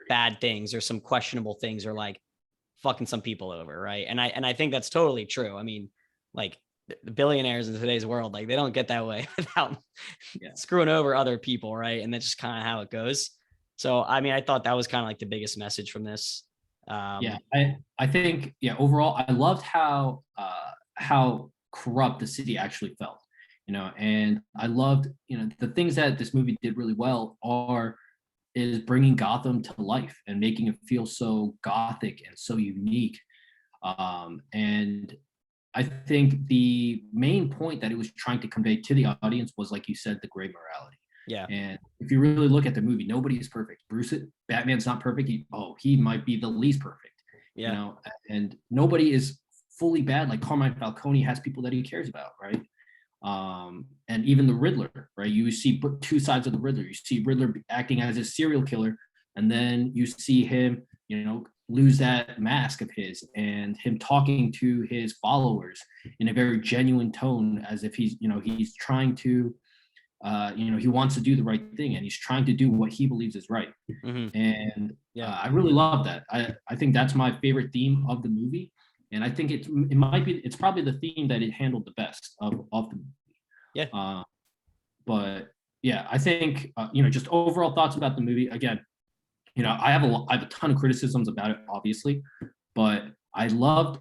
bad things or some questionable things, or like fucking some people over, right? And I think that's totally true. I mean, like the billionaires in today's world, like they don't get that way without screwing over other people, right? And that's just kind of how it goes. So I mean, I thought that was kind of like the biggest message from this. I think overall I loved how corrupt the city actually felt, and I loved the things that this movie did really well is bringing Gotham to life and making it feel so gothic and so unique. And I think the main point that it was trying to convey to the audience was, like you said, the gray morality. Yeah. And if you really look at the movie, nobody is perfect. Batman's not perfect. He might be the least perfect. Yeah. And nobody is fully bad. Like Carmine Falcone has people that he cares about, right? And even the Riddler, right? You see two sides of the Riddler. You see Riddler acting as a serial killer, and then you see him, lose that mask of his, and him talking to his followers in a very genuine tone, as if he's trying to, he wants to do the right thing, and he's trying to do what he believes is right. Mm-hmm. And I really love that. I think that's my favorite theme of the movie. And I think it's probably the theme that it handled the best of the movie. Yeah. But yeah, I think, just overall thoughts about the movie. Again, I have a ton of criticisms about it, obviously, but I loved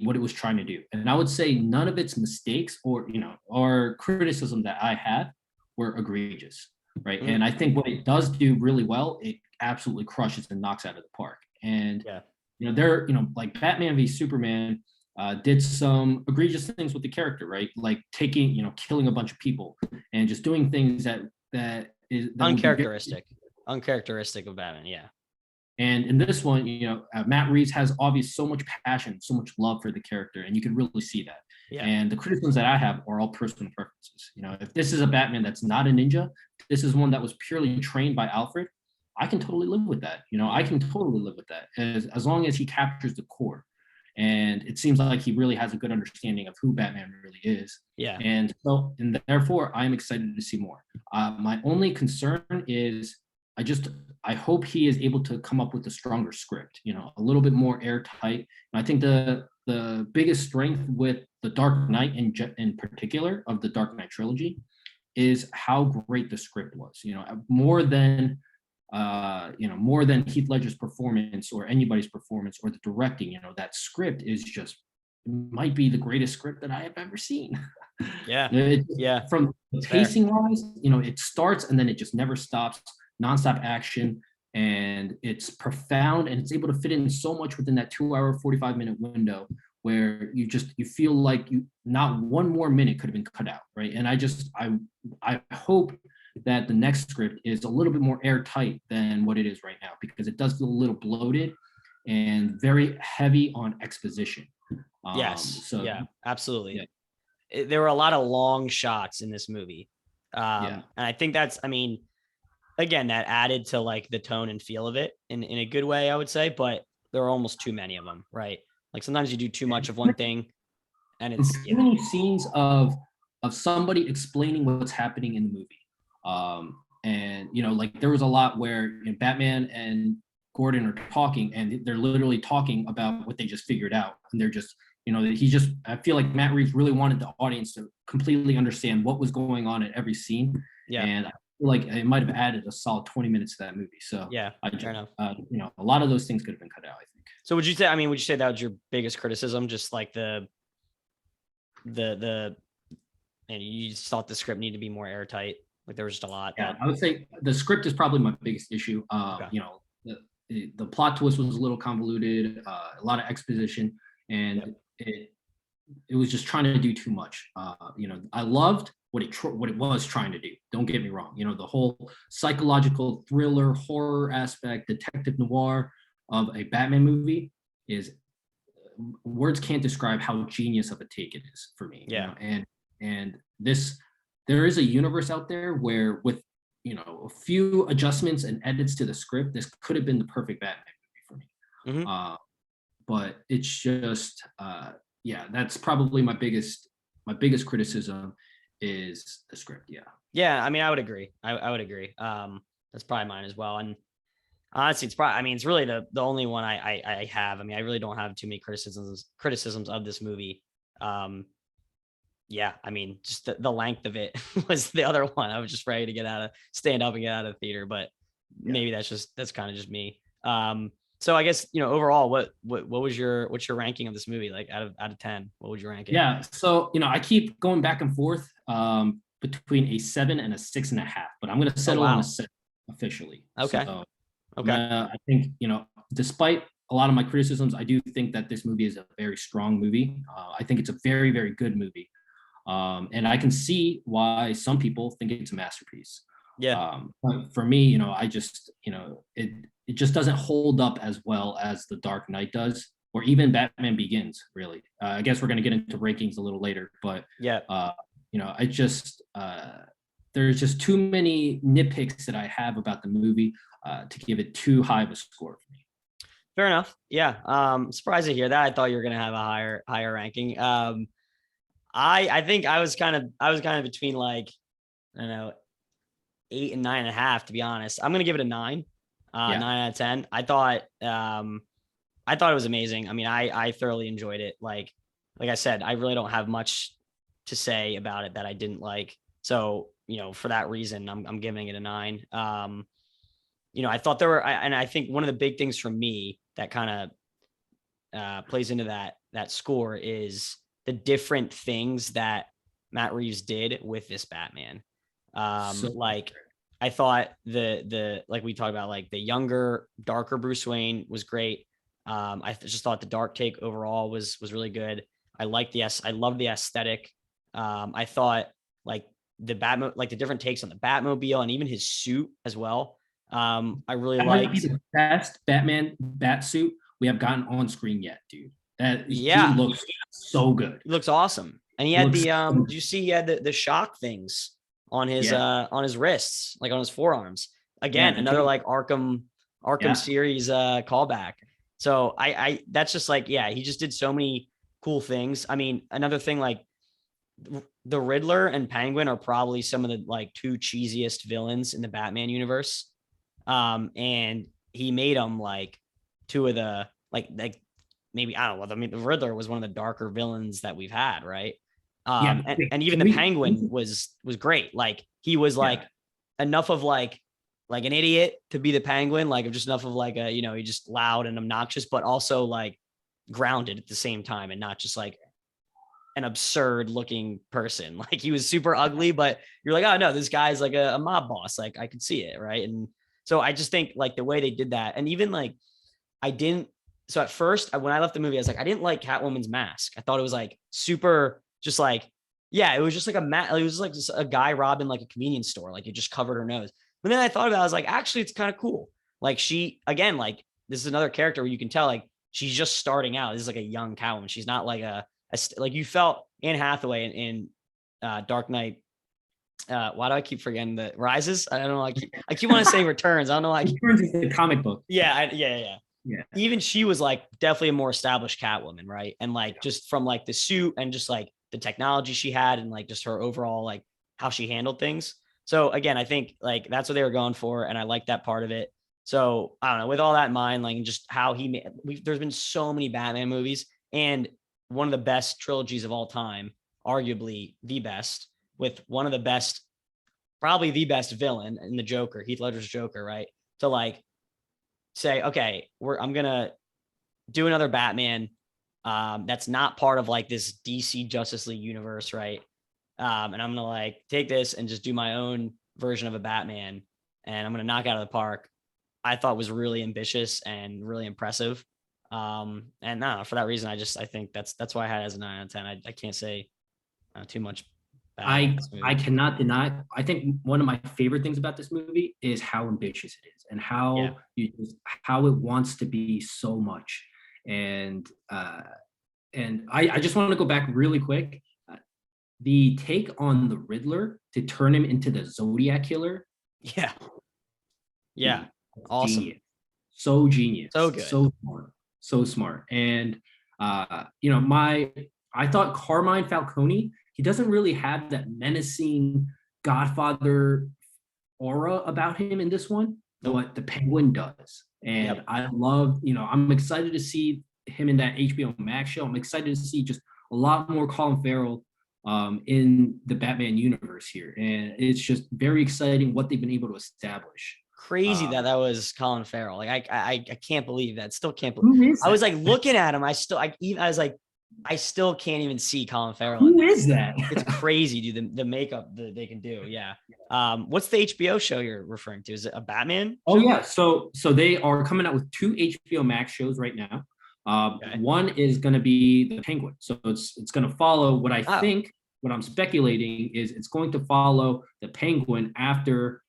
what it was trying to do. And I would say none of its mistakes or criticism that I had were egregious, right? Mm-hmm. And I think what it does do really well, it absolutely crushes and knocks out of the park. And, like Batman v Superman, did some egregious things with the character, right? Like taking, killing a bunch of people and just doing things that would be very, uncharacteristic of Batman. Yeah. and in this one, Matt Reeves has obviously so much passion, so much love for the character, and you can really see that. Yeah. And the criticisms that I have are all personal preferences. If this is a Batman that's not a ninja, this is one that was purely trained by Alfred, I can totally live with that. I can totally live with that as long as he captures the core. And it seems like he really has a good understanding of who Batman really is. Yeah. And therefore, I'm excited to see more. My only concern is I hope he is able to come up with a stronger script, a little bit more airtight. And I think the biggest strength with the Dark Knight in particular of the Dark Knight trilogy is how great the script was. More than Heath Ledger's performance or anybody's performance or the directing. That script is just might be the greatest script that I have ever seen. Yeah. Yeah. From pacing wise, it starts and then it just never stops. Nonstop action, and it's profound, and it's able to fit in so much within that 2-hour 45-minute window where you feel like not one more minute could have been cut out, right? And I hope that the next script is a little bit more airtight than what it is right now, because it does feel a little bloated and very heavy on exposition. Yes. So yeah, absolutely. Yeah. There were a lot of long shots in this movie. And I think again, that added to like the tone and feel of it in a good way, I would say, but there are almost too many of them, right? Like sometimes you do too much of one thing and it's too many scenes of somebody explaining what's happening in the movie. And like there was a lot where Batman and Gordon are talking and they're literally talking about what they just figured out. And they're just, I feel like Matt Reeves really wanted the audience to completely understand what was going on in every scene. Yeah. And like it might have added a solid 20 minutes to that movie. So yeah, fair enough. A lot of those things could have been cut out, I think. So would you say that was your biggest criticism? Just like and you just thought the script needed to be more airtight? Like there was just a lot. Yeah, I would say the script is probably my biggest issue. Okay. The plot twist was a little convoluted, a lot of exposition, and it was just trying to do too much. I loved what it was trying to do. Don't get me wrong. The whole psychological thriller, horror aspect, detective noir of a Batman movie is words can't describe how genius of a take it is for me. Yeah. And there is a universe out there where with a few adjustments and edits to the script, this could have been the perfect Batman movie for me. Mm-hmm. But it's just that's probably my biggest criticism is the script. Yeah, I would agree. I would agree. That's probably mine as well. And honestly, it's really the only one I have. I really don't have too many criticisms of this movie. Just the length of it was the other one. I was just ready to stand up and get out of the theater, but maybe that's kind of just me. So I guess, overall, what's your ranking of this movie? Like out of 10, what would you rank it? Yeah. So, I keep going back and forth between a 7 and a 6.5, but I'm going to settle on a 7 officially. Okay. So, okay. I think, despite a lot of my criticisms, I do think that this movie is a very strong movie. I think it's a very, very good movie. And I can see why some people think it's a masterpiece. Yeah. But for me, I just, it just doesn't hold up as well as The Dark Knight does, or even Batman Begins, really. I guess we're going to get into rankings a little later, but I just, there's just too many nitpicks that I have about the movie to give it too high of a score for me. Fair enough. Yeah. Surprised to hear that. I thought you were going to have a higher ranking. I think I was kind of between like, I don't know, 8 and 9.5, to be honest. I'm going to give it a 9, 9 out of 10. I thought it was amazing. I thoroughly enjoyed it. Like I said, I really don't have much to say about it that I didn't like. So, for that reason, I'm giving it a 9. I thought there were, and I think one of the big things for me that kind of plays into that score is the different things that Matt Reeves did with this Batman. I thought the like we talked about, like the younger, darker Bruce Wayne was great. Just thought the dark take overall was really good. I love the aesthetic. I thought like the Batman, like the different takes on the Batmobile and even his suit as well. I really That might be liked. the best Batman bat suit we have gotten on screen yet, dude. That he Yeah, looks so good. he looks awesome. And he He had looks the so, did you see he had the shock things yeah, on his wrists, like on his forearms. yeah, Again, the another tape. like Arkham Yeah, series callback. So I that's just like, yeah, he just did so many cool things. I mean, another thing, like the Riddler and Penguin are probably some of the like two cheesiest villains in the Batman universe. And he made them like two of the like maybe, I don't know. I mean, the Riddler was one of the darker villains that we've had, right? yeah. And even Can the we? Penguin was great. Like he was Yeah, like enough of like an idiot to be the Penguin, like just enough of like a, he just loud and obnoxious, but also like grounded at the same time and not just like an absurd looking person. Like he was super ugly, but you're like, oh no, this guy's like a mob boss. Like I could see it, right? And so I just think like the way they did that, and even like I didn't. So at first, when I left the movie, I was like, I didn't like Catwoman's mask. I thought it was like super, just like, yeah, it was just like it was like just a guy robbing like a convenience store. Like it just covered her nose. But then I thought about it, I was like, actually, it's kind of cool. Like she, again, like this is another character where you can tell like she's just starting out. This is like a young Catwoman. She's not like like you felt Anne Hathaway in Dark Knight. Why do I keep forgetting the Rises? I don't know. I keep wanting to say Returns. I don't know. Like, Returns is the comic book. yeah, yeah. Yeah, Even she was like definitely a more established Catwoman, right? And like just from like the suit and just like the technology she had and like just her overall like how she handled things. So again, I think like that's what they were going for, and I like that part of it. So I don't know. With all that in mind, like just how he made, there's been so many Batman movies, and one of the best trilogies of all time, arguably the best, with one of the best, probably the best villain in the Joker, Heath Ledger's Joker, right? To like say, okay, I'm gonna do another Batman that's not part of like this DC Justice League universe, right? And I'm gonna like take this and just do my own version of a Batman, and I'm gonna knock it out of the park. I thought was really ambitious and really impressive. And no, for that reason, I think that's why I had it as a 9 out of 10. I can't say too much bad about this I movie. cannot deny. I think one of my favorite things about this movie is how ambitious it is and Yeah, how it wants to be so much. And I just want to go back really quick. The take on the Riddler to turn him into the Zodiac killer, yeah, yeah, dude, awesome, genius, so so genius, good. so smart, so smart. And my I thought Carmine Falcone, he doesn't really have that menacing Godfather aura about him in this one, Nope. but the Penguin does. And Yep. I love, I'm excited to see him in that HBO Max show. I'm excited to see just a lot more Colin Farrell in the Batman universe here. And it's just very exciting what they've been able to establish. Crazy Um, that was Colin Farrell. Like I can't believe that. Still can't believe. who is I was that? like looking at him. I was like, I still can't even see Colin Farrell in Who that. is that? It's crazy, dude. The makeup that they can do. Yeah. What's the HBO show you're referring to? Is it a Batman Oh show? yeah, so they are coming out with two HBO Max shows right now. Okay. One is going to be the Penguin, so it's going to follow Oh, what I'm speculating is it's going to follow the Penguin after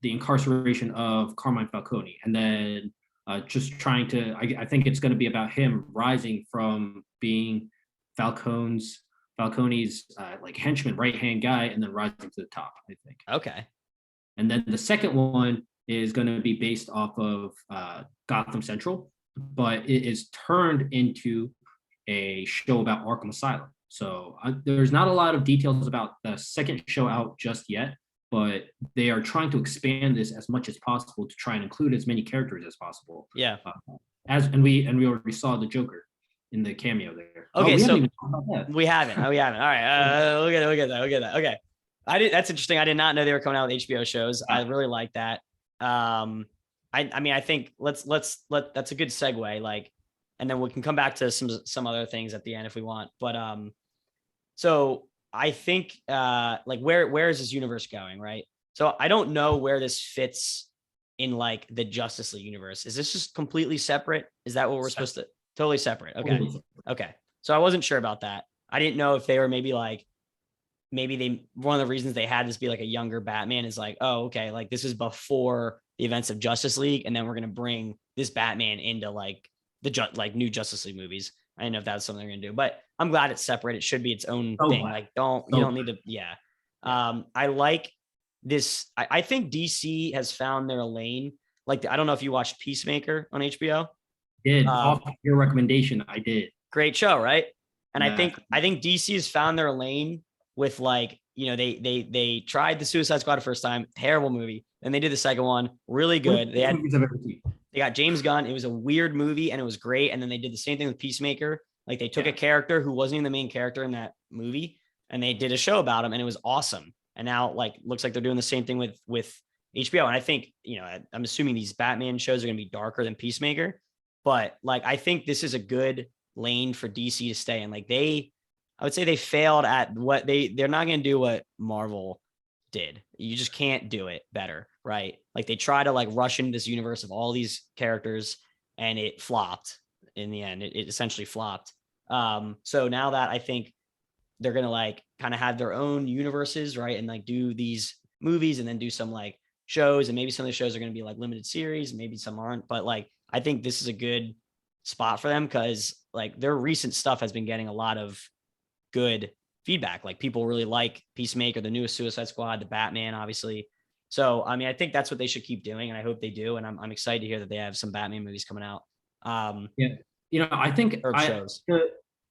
the incarceration of Carmine Falcone, and then just trying to I think it's going to be about him rising from being Falcone's Falcone's like henchman, right hand guy, and then rising to the top. I think. okay. And then the second one is going to be based off of Gotham Central, but it is turned into a show about Arkham Asylum. So there's not a lot of details about the second show out just yet, but they are trying to expand this as much as possible to try and include as many characters as possible. Yeah. And we already saw the Joker in the cameo there. Oh, Okay. we haven't So even talked about that. we haven't. Oh, we haven't. All right. Look at that. Look at that. Okay. That's interesting. I did not know they were coming out with HBO shows. I really like that. I mean, I think let that's a good segue. Like, and then we can come back to some other things at the end if we want. But so I think like where is this universe going, right? So I don't know where this fits in like the Justice League universe? Is this just completely separate? Is that what we're supposed to? Totally separate. Okay. Okay. So I wasn't sure about that. I didn't know if they were maybe like, one of the reasons they had this be like a younger Batman is like, oh, okay, like this is before the events of Justice League, and then we're gonna bring this Batman into like like new Justice League movies. I didn't know if that's something they're gonna do, but I'm glad it's separate. It should be its own thing. Like, you don't need to, yeah. I like this. I think DC has found their lane. Like, I don't know if you watched Peacemaker on HBO. Off your recommendation, I did. Great show, right? And I think DC has found their lane with like, they tried the Suicide Squad the first time, terrible movie. Then they did the second one, really good. They got James Gunn. It was a weird movie and it was great. And then they did the same thing with Peacemaker. Like, they took a character who wasn't even the main character in that movie, and they did a show about him, and it was awesome. And now, like, looks like they're doing the same thing with HBO. And I think, I'm assuming these Batman shows are going to be darker than Peacemaker, but like, I think this is a good lane for DC to stay in. Like, I would say they failed at what they're not going to do what Marvel did. You just can't do it better, right? Like, they try to like rush into this universe of all these characters, and it flopped in the end. It essentially flopped. So now that I think they're going to like kind of have their own universes, right? And like do these movies and then do some like shows, and maybe some of the shows are going to be like limited series, maybe some aren't, but like, I think this is a good spot for them, because like their recent stuff has been getting a lot of good feedback. Like, people really like Peacemaker, the newest Suicide Squad, the Batman, obviously. So, I mean, I think that's what they should keep doing, and I hope they do. And I'm excited to hear that they have some Batman movies coming out. I think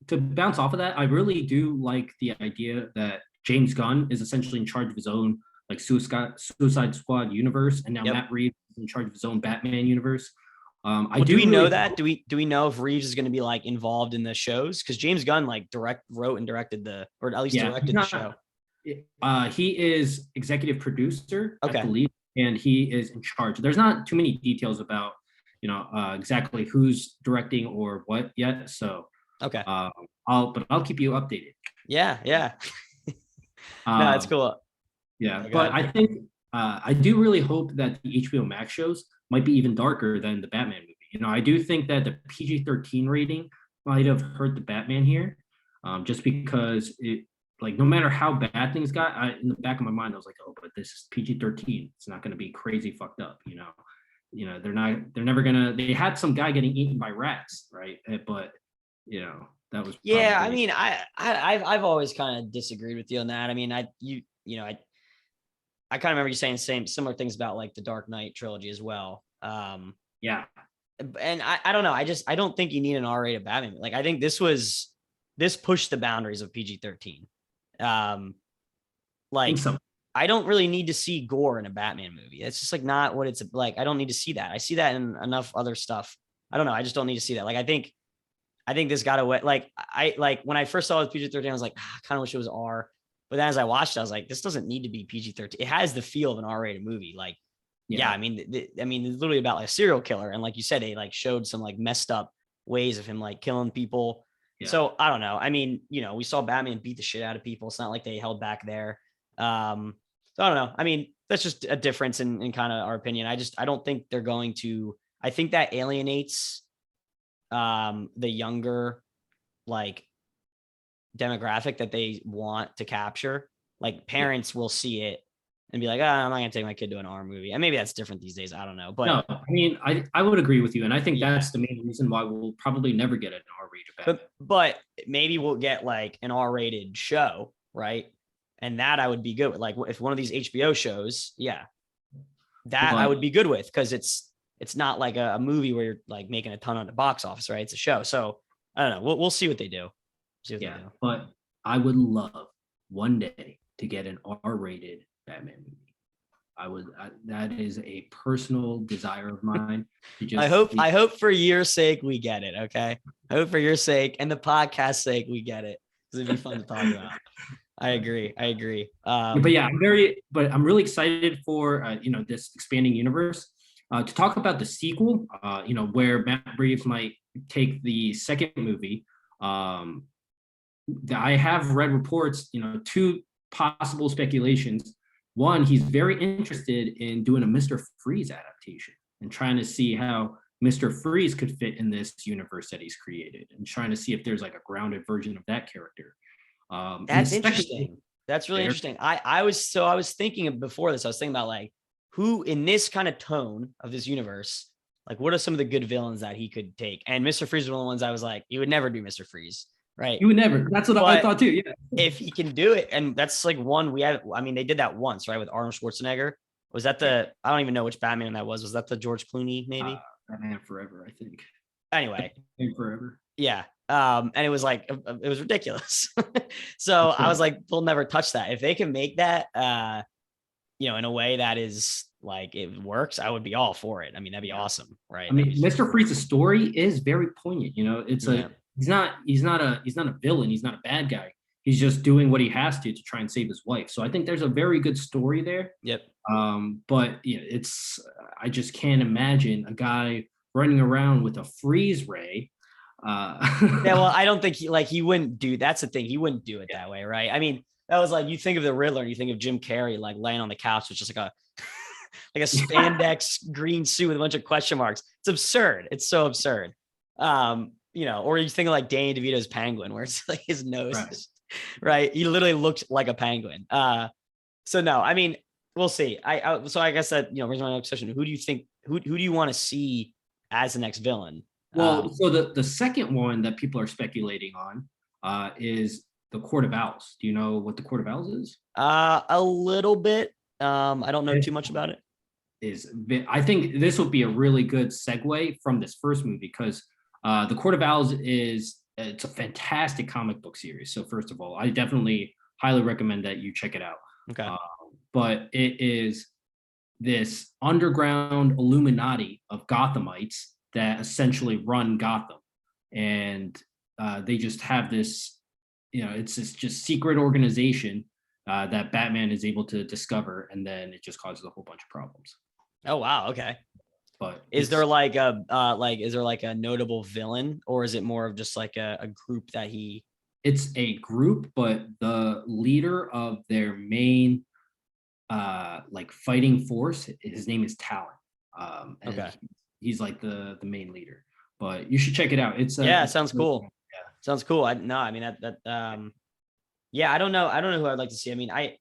to bounce off of that, I really do like the idea that James Gunn is essentially in charge of his own like Suicide Squad universe, and now Matt Reeves is in charge of his own Batman universe. Do we know that? Do we know if Reeves is going to be like involved in the shows? Because James Gunn like wrote and directed or at least directed the show. He is executive producer, I believe, and he is in charge. There's not too many details about exactly who's directing or what yet. So I'll keep you updated. Yeah. No, that's cool. Yeah, but I think I do really hope that the HBO Max shows might be even darker than the Batman movie. I do think that the PG-13 rating might have hurt the Batman here, just because it, like, no matter how bad things got, in the back of my mind, I was like, oh, but this is PG-13. It's not going to be crazy fucked up, they're never gonna. They had some guy getting eaten by rats, right? But that was I mean, I've always kind of disagreed with you on that. I mean, I kind of remember you saying similar things about like the Dark Knight trilogy as well. And I don't know. I don't think you need an R-rated Batman. Like, I think this pushed the boundaries of PG-13. I don't really need to see gore in a Batman movie. It's just like not what it's like. I don't need to see that. I see that in enough other stuff. I don't know. I just don't need to see that. Like, I think this got away. Like, when I first saw it with PG-13, I was like, I kind of wish it was R. But then as I watched it, I was like, this doesn't need to be PG-13. It has the feel of an R-rated movie. Like, I mean, it's literally about like a serial killer. And like you said, they like showed some like messed up ways of him like killing people. Yeah. So I don't know. I mean, we saw Batman beat the shit out of people. It's not like they held back there. So I don't know. I mean, that's just a difference in kind of our opinion. I don't think they're going to. I think that alienates the younger like demographic that they want to capture. Like, parents will see it and be like, I'm not gonna take my kid to an R movie. And maybe that's different these days. I don't know. But no, I mean, I would agree with you. And I think that's the main reason why we'll probably never get an R-rated Batman. But maybe we'll get like an R-rated show, right? And that I would be good with. Like, if one of these HBO shows, I would be good with, because it's not like a movie where you're like making a ton on the box office, right? It's a show. So I don't know. We'll see what they do. But I would love one day to get an R-rated Batman movie. That is a personal desire of mine. I hope for your sake we get it. Okay. I hope for your sake and the podcast's sake we get it, because it'd be fun to talk about. I agree. I'm really excited for this expanding universe. To talk about the sequel, where Matt Reeves might take the second movie. I have read reports, two possible speculations one, he's very interested in doing a Mr. Freeze adaptation and trying to see how Mr. Freeze could fit in this universe that he's created, and trying to see if there's like a grounded version of that character. That's interesting. That's really interesting. I was thinking before this, I was thinking about like who in this kind of tone of this universe, like what are some of the good villains that he could take? And Mr. Freeze was one of the ones I was like, he would never do Mr. Freeze, right? You would never. That's what I thought too. Yeah. If he can do it, and that's like one we had. I mean, they did that once, right, with Arnold Schwarzenegger. Was that the? I don't even know which Batman that was. Was that the George Clooney? Maybe Batman Forever, I think. Anyway, Batman Forever. Yeah. And it was like it was ridiculous. So I was like, they'll never touch that. If they can make that in a way that is like it works, I would be all for it. I mean, that'd be awesome, right? I mean, Mr. Freeze's story is very poignant. It's he's not a villain, he's not a bad guy. He's just doing what he has to try and save his wife. So I think there's a very good story there. Yep. But I just can't imagine a guy running around with a freeze ray. Yeah, well, I don't think he wouldn't do. That's the thing. He wouldn't do it that way, right? I mean, that was like you think of the Riddler, and you think of Jim Carrey like laying on the couch with just like a like a spandex green suit with a bunch of question marks. It's absurd. It's so absurd. Or you think of like Danny DeVito's Penguin, where it's like his nose, right? He literally looked like a penguin. So no, I mean, we'll see. So I guess that brings my next question. Who do you think? Who do you want to see as the next villain? Well, so the second one that people are speculating on is the Court of Owls. Do you know what the Court of Owls is? A little bit. I don't know too much about it. I think this would be a really good segue from this first movie, because the Court of Owls it's a fantastic comic book series. So first of all, I definitely highly recommend that you check it out. Okay. But it is this underground Illuminati of Gothamites that essentially run Gotham, and they just have this, it's this just secret organization that Batman is able to discover, and then it just causes a whole bunch of problems. Oh wow, okay. But is there like a notable villain, or is it more of just like a group that he? It's a group, but the leader of their main fighting force, his name is Talon. Okay. He's like the main leader, but you should check it out. It sounds cool. Yeah, sounds cool. I mean that yeah, I don't know who I'd like to see. I mean, I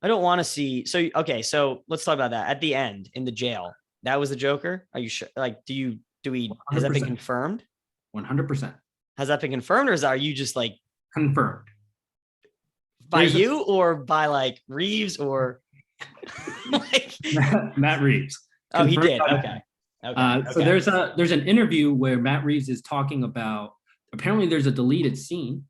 don't want to see. So okay, so let's talk about that. At the end in the jail, that was the Joker. Are you sure? Like, has that been confirmed? 100%. Has that been confirmed, or are you just like confirmed by you or by like Reeves or like Matt Reeves? Oh, he did. Okay. So there's an interview where Matt Reeves is talking about, apparently there's a deleted scene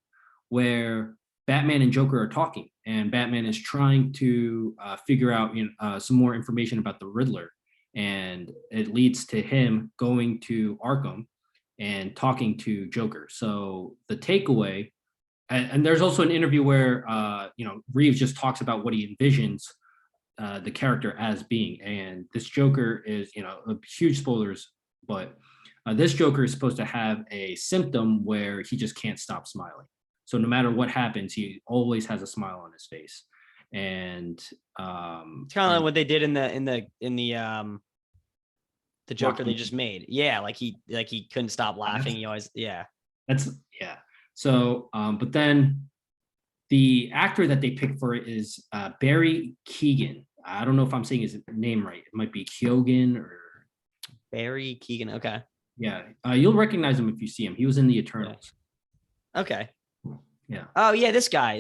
where Batman and Joker are talking, and Batman is trying to figure out some more information about the Riddler, and it leads to him going to Arkham and talking to Joker. So the takeaway, and there's also an interview where Reeves just talks about what he envisions the character as being, and this Joker is, huge spoilers, but this Joker is supposed to have a symptom where he just can't stop smiling. So no matter what happens, he always has a smile on his face, and it's kind of like what they did in the Joker they just made. Yeah, like he couldn't stop laughing. He always So, but then the actor that they picked for it is Barry Keoghan. I don't know if I'm saying his name right. It might be Keoghan or Barry Keoghan. Okay. Yeah, you'll recognize him if you see him. He was in the Eternals. Yeah. Okay. Yeah. Oh yeah, this guy.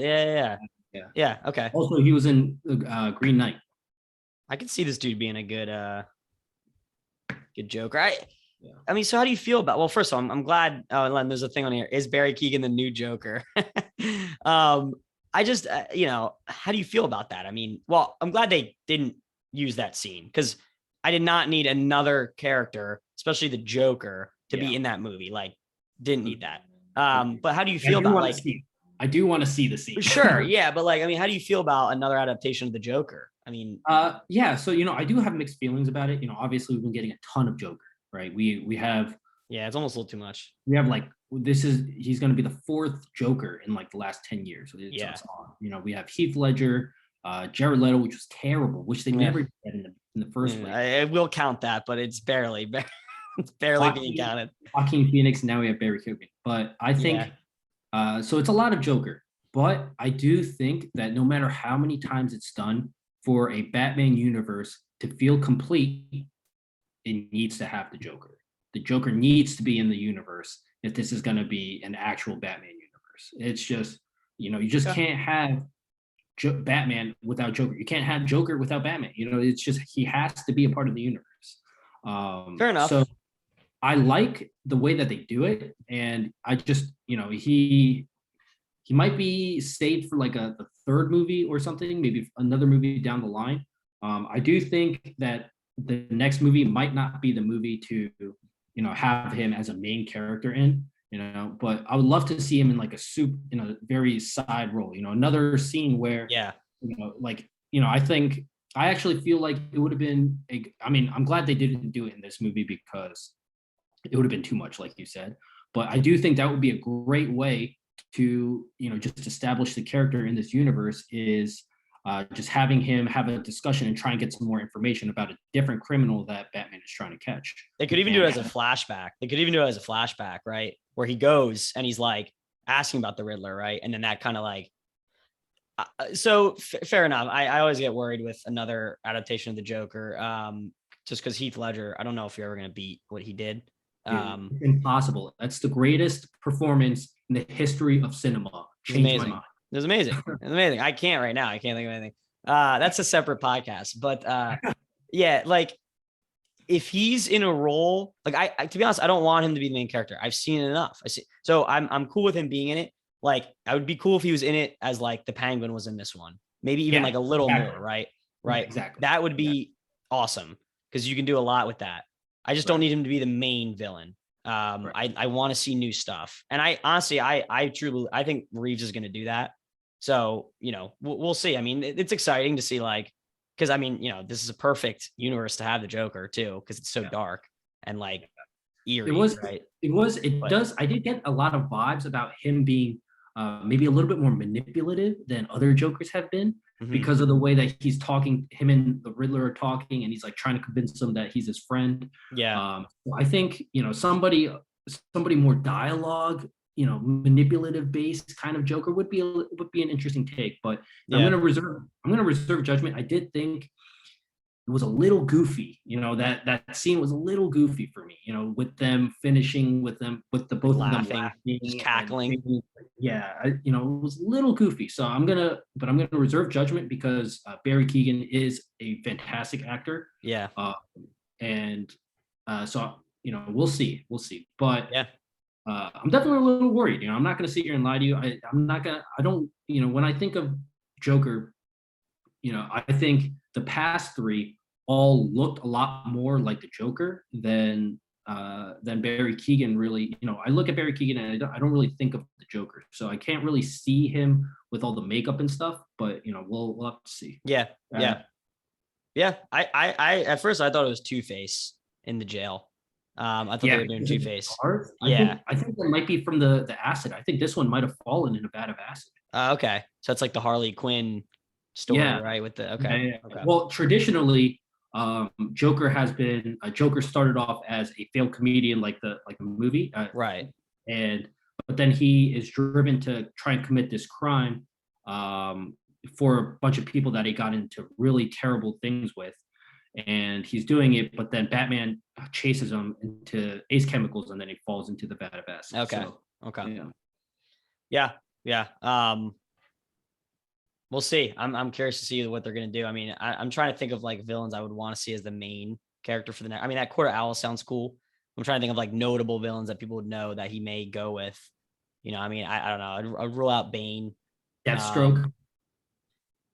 Yeah. Okay. Also, he was in Green Knight. I could see this dude being a good Joker. I mean, so how do you feel about? Well, first of all, I'm glad. Oh, Len, there's a thing on here. Is Barry Keoghan the new Joker? I just, how do you feel about that? I mean, well, I'm glad they didn't use that scene, because I did not need another character, especially the Joker, to be in that movie. Like, didn't need that. But how do you feel about I do want to see the scene. Sure, yeah, but like, I mean, how do you feel about another adaptation of the Joker? I mean, yeah. So I do have mixed feelings about it. Obviously we've been getting a ton of Joker, right? We have. Yeah, it's almost a little too much. We have he's going to be the fourth Joker in like the last 10 years. We have Heath Ledger, Jared Leto, which was terrible, which they never did in the first place. I will count that, but it's barely it's barely being counted. Joaquin Phoenix, now we have Barry Keoghan. But I think so it's a lot of Joker. But I do think that no matter how many times it's done, for a Batman universe to feel complete, it needs to have the Joker. The Joker needs to be in the universe if this is going to be an actual Batman universe. It's just, you just can't have Batman without Joker. You can't have Joker without Batman. It's just, he has to be a part of the universe. Fair enough. So I like the way that they do it. And I just, he might be saved for like a third movie or something, maybe another movie down the line. I do think that the next movie might not be the movie to, have him as a main character in, but I would love to see him in like in a very side role, another scene where, I actually feel like it would have been, I'm glad they didn't do it in this movie because it would have been too much, like you said, but I do think that would be a great way to just establish the character in this universe is just having him have a discussion and try and get some more information about a different criminal that Batman is trying to catch. They could even do it as a flashback. Right, where he goes and he's like asking about the Riddler, right, and then that kind of like fair enough. I always get worried with another adaptation of the Joker just because Heath Ledger, I don't know if you're ever going to beat what he did. It's impossible. That's the greatest performance in the history of cinema. Changed my mind. It was amazing. It's amazing. I can't right now. I can't think of anything. That's a separate podcast. But yeah, like if he's in a role, like I to be honest, I don't want him to be the main character. I've seen it enough. So I'm cool with him being in it. Like I would be cool if he was in it as like the Penguin was in this one. Maybe even like a little more, right? Right. Exactly. That would be awesome because you can do a lot with that. I just don't need him to be the main villain. I want to see new stuff. And I honestly, I truly think Reeves is going to do that. So, we'll see. I mean, it's exciting to see because this is a perfect universe to have the Joker too, because it's so dark and like eerie. I did get a lot of vibes about him being maybe a little bit more manipulative than other Jokers have been because of the way that he's talking. Him and the Riddler are talking, and he's like trying to convince him that he's his friend. Yeah. I think somebody more dialogue, manipulative based kind of Joker would be an interesting take. But I'm gonna reserve judgment. I did think it was a little goofy, that scene was a little goofy for me, with them finishing with the both laughing, of them laughing, just cackling. It was a little goofy. So I'm gonna reserve judgment because Barry Keoghan is a fantastic actor. Yeah. So we'll see. But yeah. I'm definitely a little worried. I'm not gonna sit here and lie to you. When I think of Joker, I think the past three all looked a lot more like the Joker than Barry Keoghan really. I look at Barry Keoghan and I don't really think of the Joker, so I can't really see him with all the makeup and stuff. But we'll have to see. Yeah. I at first I thought it was Two-Face in the jail. I thought they were doing Two-Face. I think that might be from the acid. I think this one might have fallen in a vat of acid. Okay, so it's like the Harley Quinn story, right? With the okay. Well, traditionally, Joker started off as a failed comedian, like the movie, right? But then he is driven to try and commit this crime for a bunch of people that he got into really terrible things with, and he's doing it. But then Batman chases him into Ace Chemicals, and then he falls into the vat of acid. Okay. Yeah. We'll see. I'm curious to see what they're going to do. I mean, I'm trying to think of like villains I would want to see as the main character for the next. I mean, that Quarter Owl sounds cool. I'm trying to think of like notable villains that people would know that he may go with. I mean, I don't know. I'd rule out Bane. Deathstroke.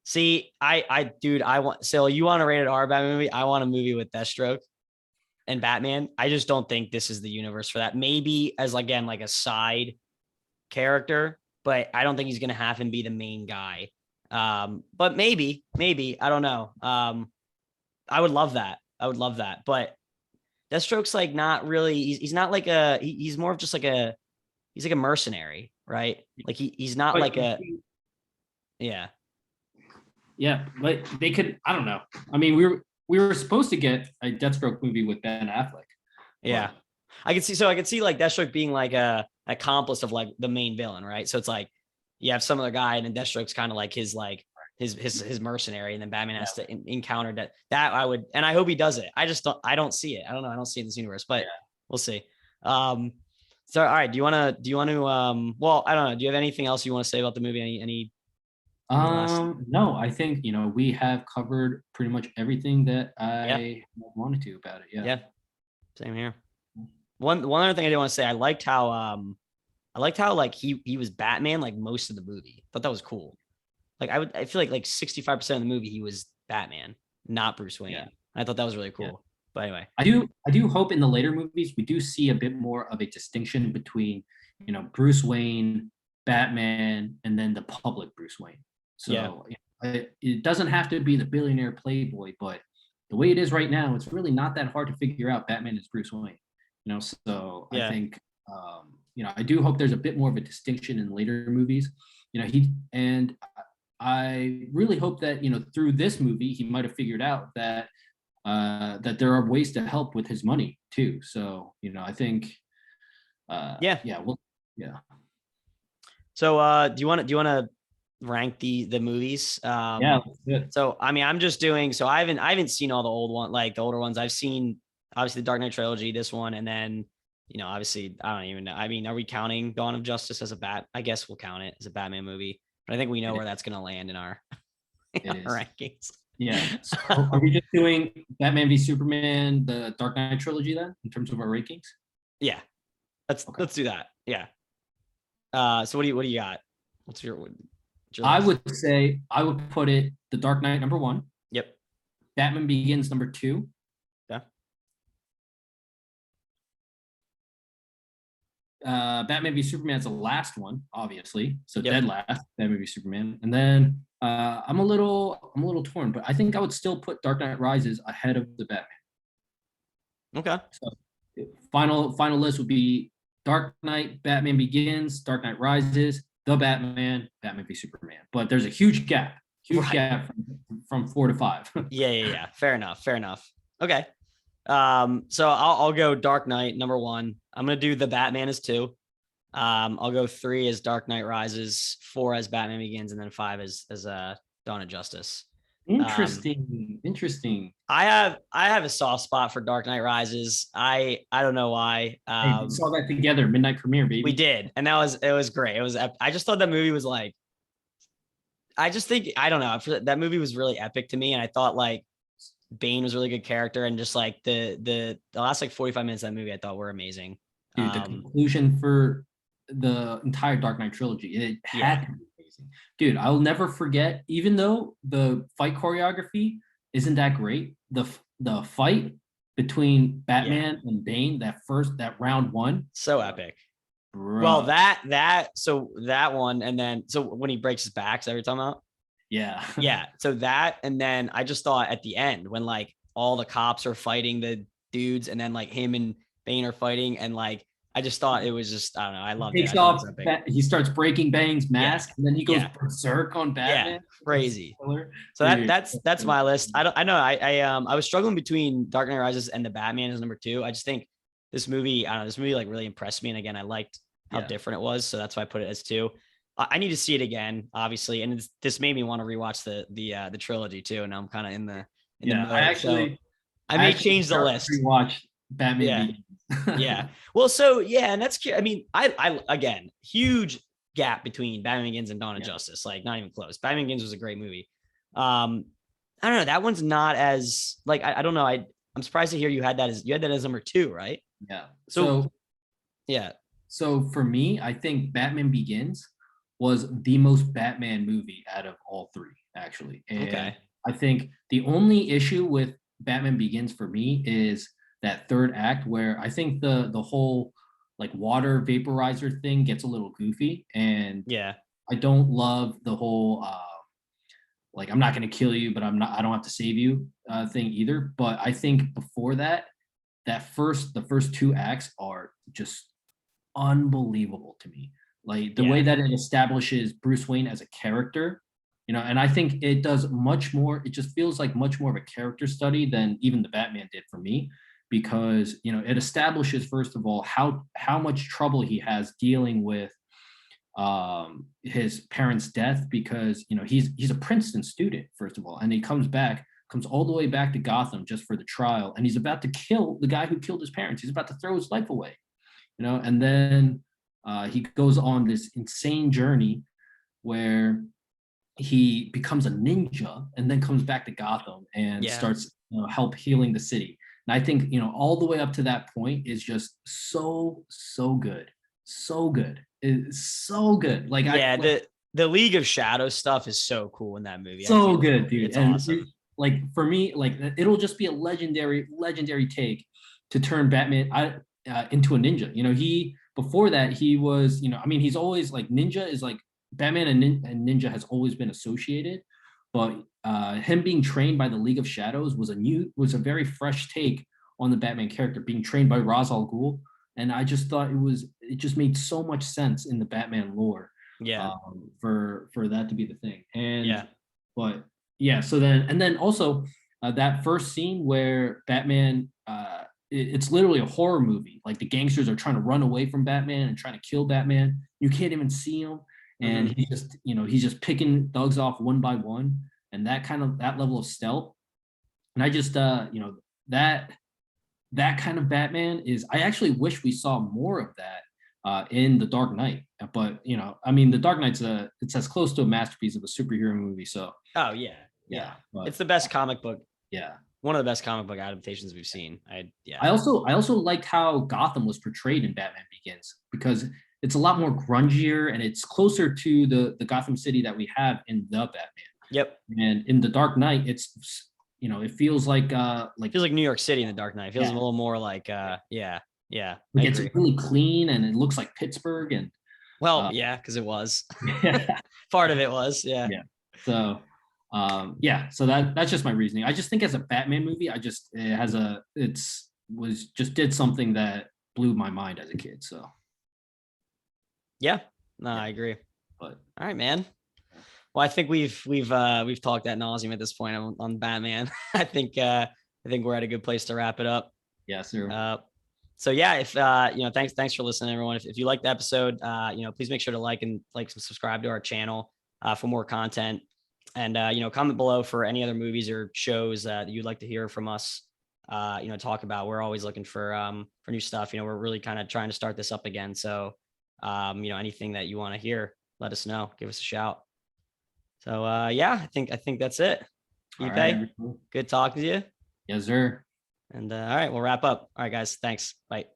See, you want a rated R Batman movie? I want a movie with Deathstroke and Batman. I just don't think this is the universe for that. Maybe as again, like a side character, but I don't think he's going to have him be the main guy. But maybe, I don't know. I would love that. But Deathstroke's like not really, he's not like he's more of just like he's like a mercenary, right? Like he's not like yeah. Yeah, but they could. I don't know. I mean, we were supposed to get a Deathstroke movie with Ben Affleck. Yeah. I could see like Deathstroke being like a accomplice of like the main villain, right? So it's like you have some other guy, and then Deathstroke's kind of like his mercenary, and then Batman has to encounter that I would, and I hope he does it. I don't see it. I don't know. I don't see it in this universe, but we'll see. So all right, do you want to well, I don't know. Do you have anything else you want to say about the movie? Any last? No, I think we have covered pretty much everything that Yeah. I wanted to about it. Yeah. Yeah. Same here. One other thing I did want to say, I liked how like he was Batman like most of the movie. Thought that was cool. Like I feel like 65% of the movie he was Batman, not Bruce Wayne. Yeah. I thought that was really cool. Yeah. But anyway, I do hope in the later movies we do see a bit more of a distinction between Bruce Wayne, Batman, and then the public Bruce Wayne. So it doesn't have to be the billionaire playboy, but the way it is right now, it's really not that hard to figure out Batman is Bruce Wayne. So I think I do hope there's a bit more of a distinction in later movies. I really hope that through this movie he might have figured out that that there are ways to help with his money too. So I think So do you want to rank the movies? So I mean, I'm just doing, so I haven't seen all the old one, like the older ones. I've seen obviously the Dark Knight trilogy, this one, and then obviously I don't even know. I mean, are we counting Dawn of Justice as I guess we'll count it as a Batman movie, but I think we know where that's gonna land in our rankings. Yeah. So are we just doing Batman v Superman, the Dark Knight trilogy then, in terms of our rankings? Yeah. Let's do that. Yeah. So what do you got? What's your I would say I would put it The Dark Knight number 1. Yep. Batman Begins number 2. Yeah. Batman v Superman's the last one, obviously. So dead last, Batman v Superman. And then I'm a little torn, but I think I would still put Dark Knight Rises ahead of the Batman. Okay. So final list would be Dark Knight, Batman Begins, Dark Knight Rises, The Batman, Batman v Superman. But there's a huge gap gap from 4 to 5. Yeah. Fair enough. Okay. So I'll go Dark Knight number 1. I'm gonna do The Batman as 2. I'll go 3 as Dark Knight Rises, 4 as Batman Begins, and then 5 as Dawn of Justice. Interesting. I have a soft spot for Dark Knight Rises. I don't know why. We saw that together, midnight premiere, baby. We did, and it was great. I just thought that movie was like, I don't know. That movie was really epic to me, and I thought like Bane was a really good character, and just like the last like 45 minutes of that movie I thought were amazing. Dude, the conclusion for the entire Dark Knight trilogy, it had to be amazing. Dude, I'll never forget, even though the fight choreography isn't that great, the fight between Batman and Bane, that round 1, so epic. Bro. Well, that one, and then so when he breaks his back, is that what you're talking about? Yeah. So that, and then I just thought at the end when like all the cops are fighting the dudes, and then like him and Bane are fighting, and like I just thought it was just, I don't know. I loved it. He starts breaking Bane's mask, and then he goes berserk on Batman. Yeah, crazy. So that's my list. I was struggling between Dark Knight Rises and The Batman as number 2. I just think this movie like really impressed me, and again, I liked how different it was, so that's why I put it as 2. I need to see it again, obviously, and this made me want to rewatch the trilogy too. And I'm kind of in the mode, I may change the list. Rewatch Batman. Yeah. Well, so and that's. I mean, I again, huge gap between Batman Begins and Dawn of Justice. Like not even close. Batman Begins was a great movie. I don't know. That one's not as like I don't know. I'm surprised to hear you had that as number 2, right? Yeah. So for me, I think Batman Begins was the most Batman movie out of all 3, actually. And I think the only issue with Batman Begins for me is that third act, where I think the whole like water vaporizer thing gets a little goofy, and I don't love the whole like I'm not going to kill you, but I don't have to save you thing either. But I think before that, the first 2 acts are just unbelievable to me. Like the way that it establishes Bruce Wayne as a character And I think it does much more. It just feels like much more of a character study than even the Batman did for me, because it establishes, first of all, how much trouble he has dealing with his parents' death, because he's a Princeton student, first of all, and he comes all the way back to Gotham just for the trial, and he's about to kill the guy who killed his parents. He's about to throw his life away, and then he goes on this insane journey where he becomes a ninja and then comes back to Gotham and starts help healing the city. And I think all the way up to that point is just so good, so good. It's so good. Like the League of Shadows stuff is so cool in that movie. So good, dude. It's awesome. Like for me, like it'll just be a legendary take to turn Batman into a ninja. He before that he was he's always like ninja is like Batman and ninja has always been associated, but him being trained by the League of Shadows was a very fresh take on the Batman character, being trained by Ra's al Ghul. And I just thought it just made so much sense in the Batman lore. For that to be the thing. So then also that first scene where Batman, it's literally a horror movie. Like the gangsters are trying to run away from Batman and trying to kill Batman. You can't even see him, and he's just picking thugs off one by one, and that level of stealth. And I just that kind of Batman is, I actually wish we saw more of that in The Dark Knight. But The Dark Knight's it's as close to a masterpiece of a superhero movie. So it's the best comic book. Yeah, one of the best comic book adaptations we've seen. I also liked how Gotham was portrayed in Batman Begins, because it's a lot more grungier and it's closer to the Gotham City that we have in the Batman. Yep. And in The Dark Knight, it feels like feels like New York City in The Dark Knight. It feels a little more like it's really clean, and it looks like Pittsburgh. And because it was part of it was so so that's just my reasoning. I just think as a Batman movie, did something that blew my mind as a kid. So I agree. But all right, man. Well, I think we've talked ad nauseum at this point on Batman. I think we're at a good place to wrap it up. Yeah, sir. So if thanks for listening, everyone. If you liked the episode, please make sure to like and subscribe to our channel for more content, and comment below for any other movies or shows that you'd like to hear from us. Talk about. We're always looking for new stuff. We're really kind of trying to start this up again. So anything that you want to hear, let us know. Give us a shout. So I think that's it. Right, good talking to you. Yes, sir. And all right, we'll wrap up. All right, guys. Thanks. Bye.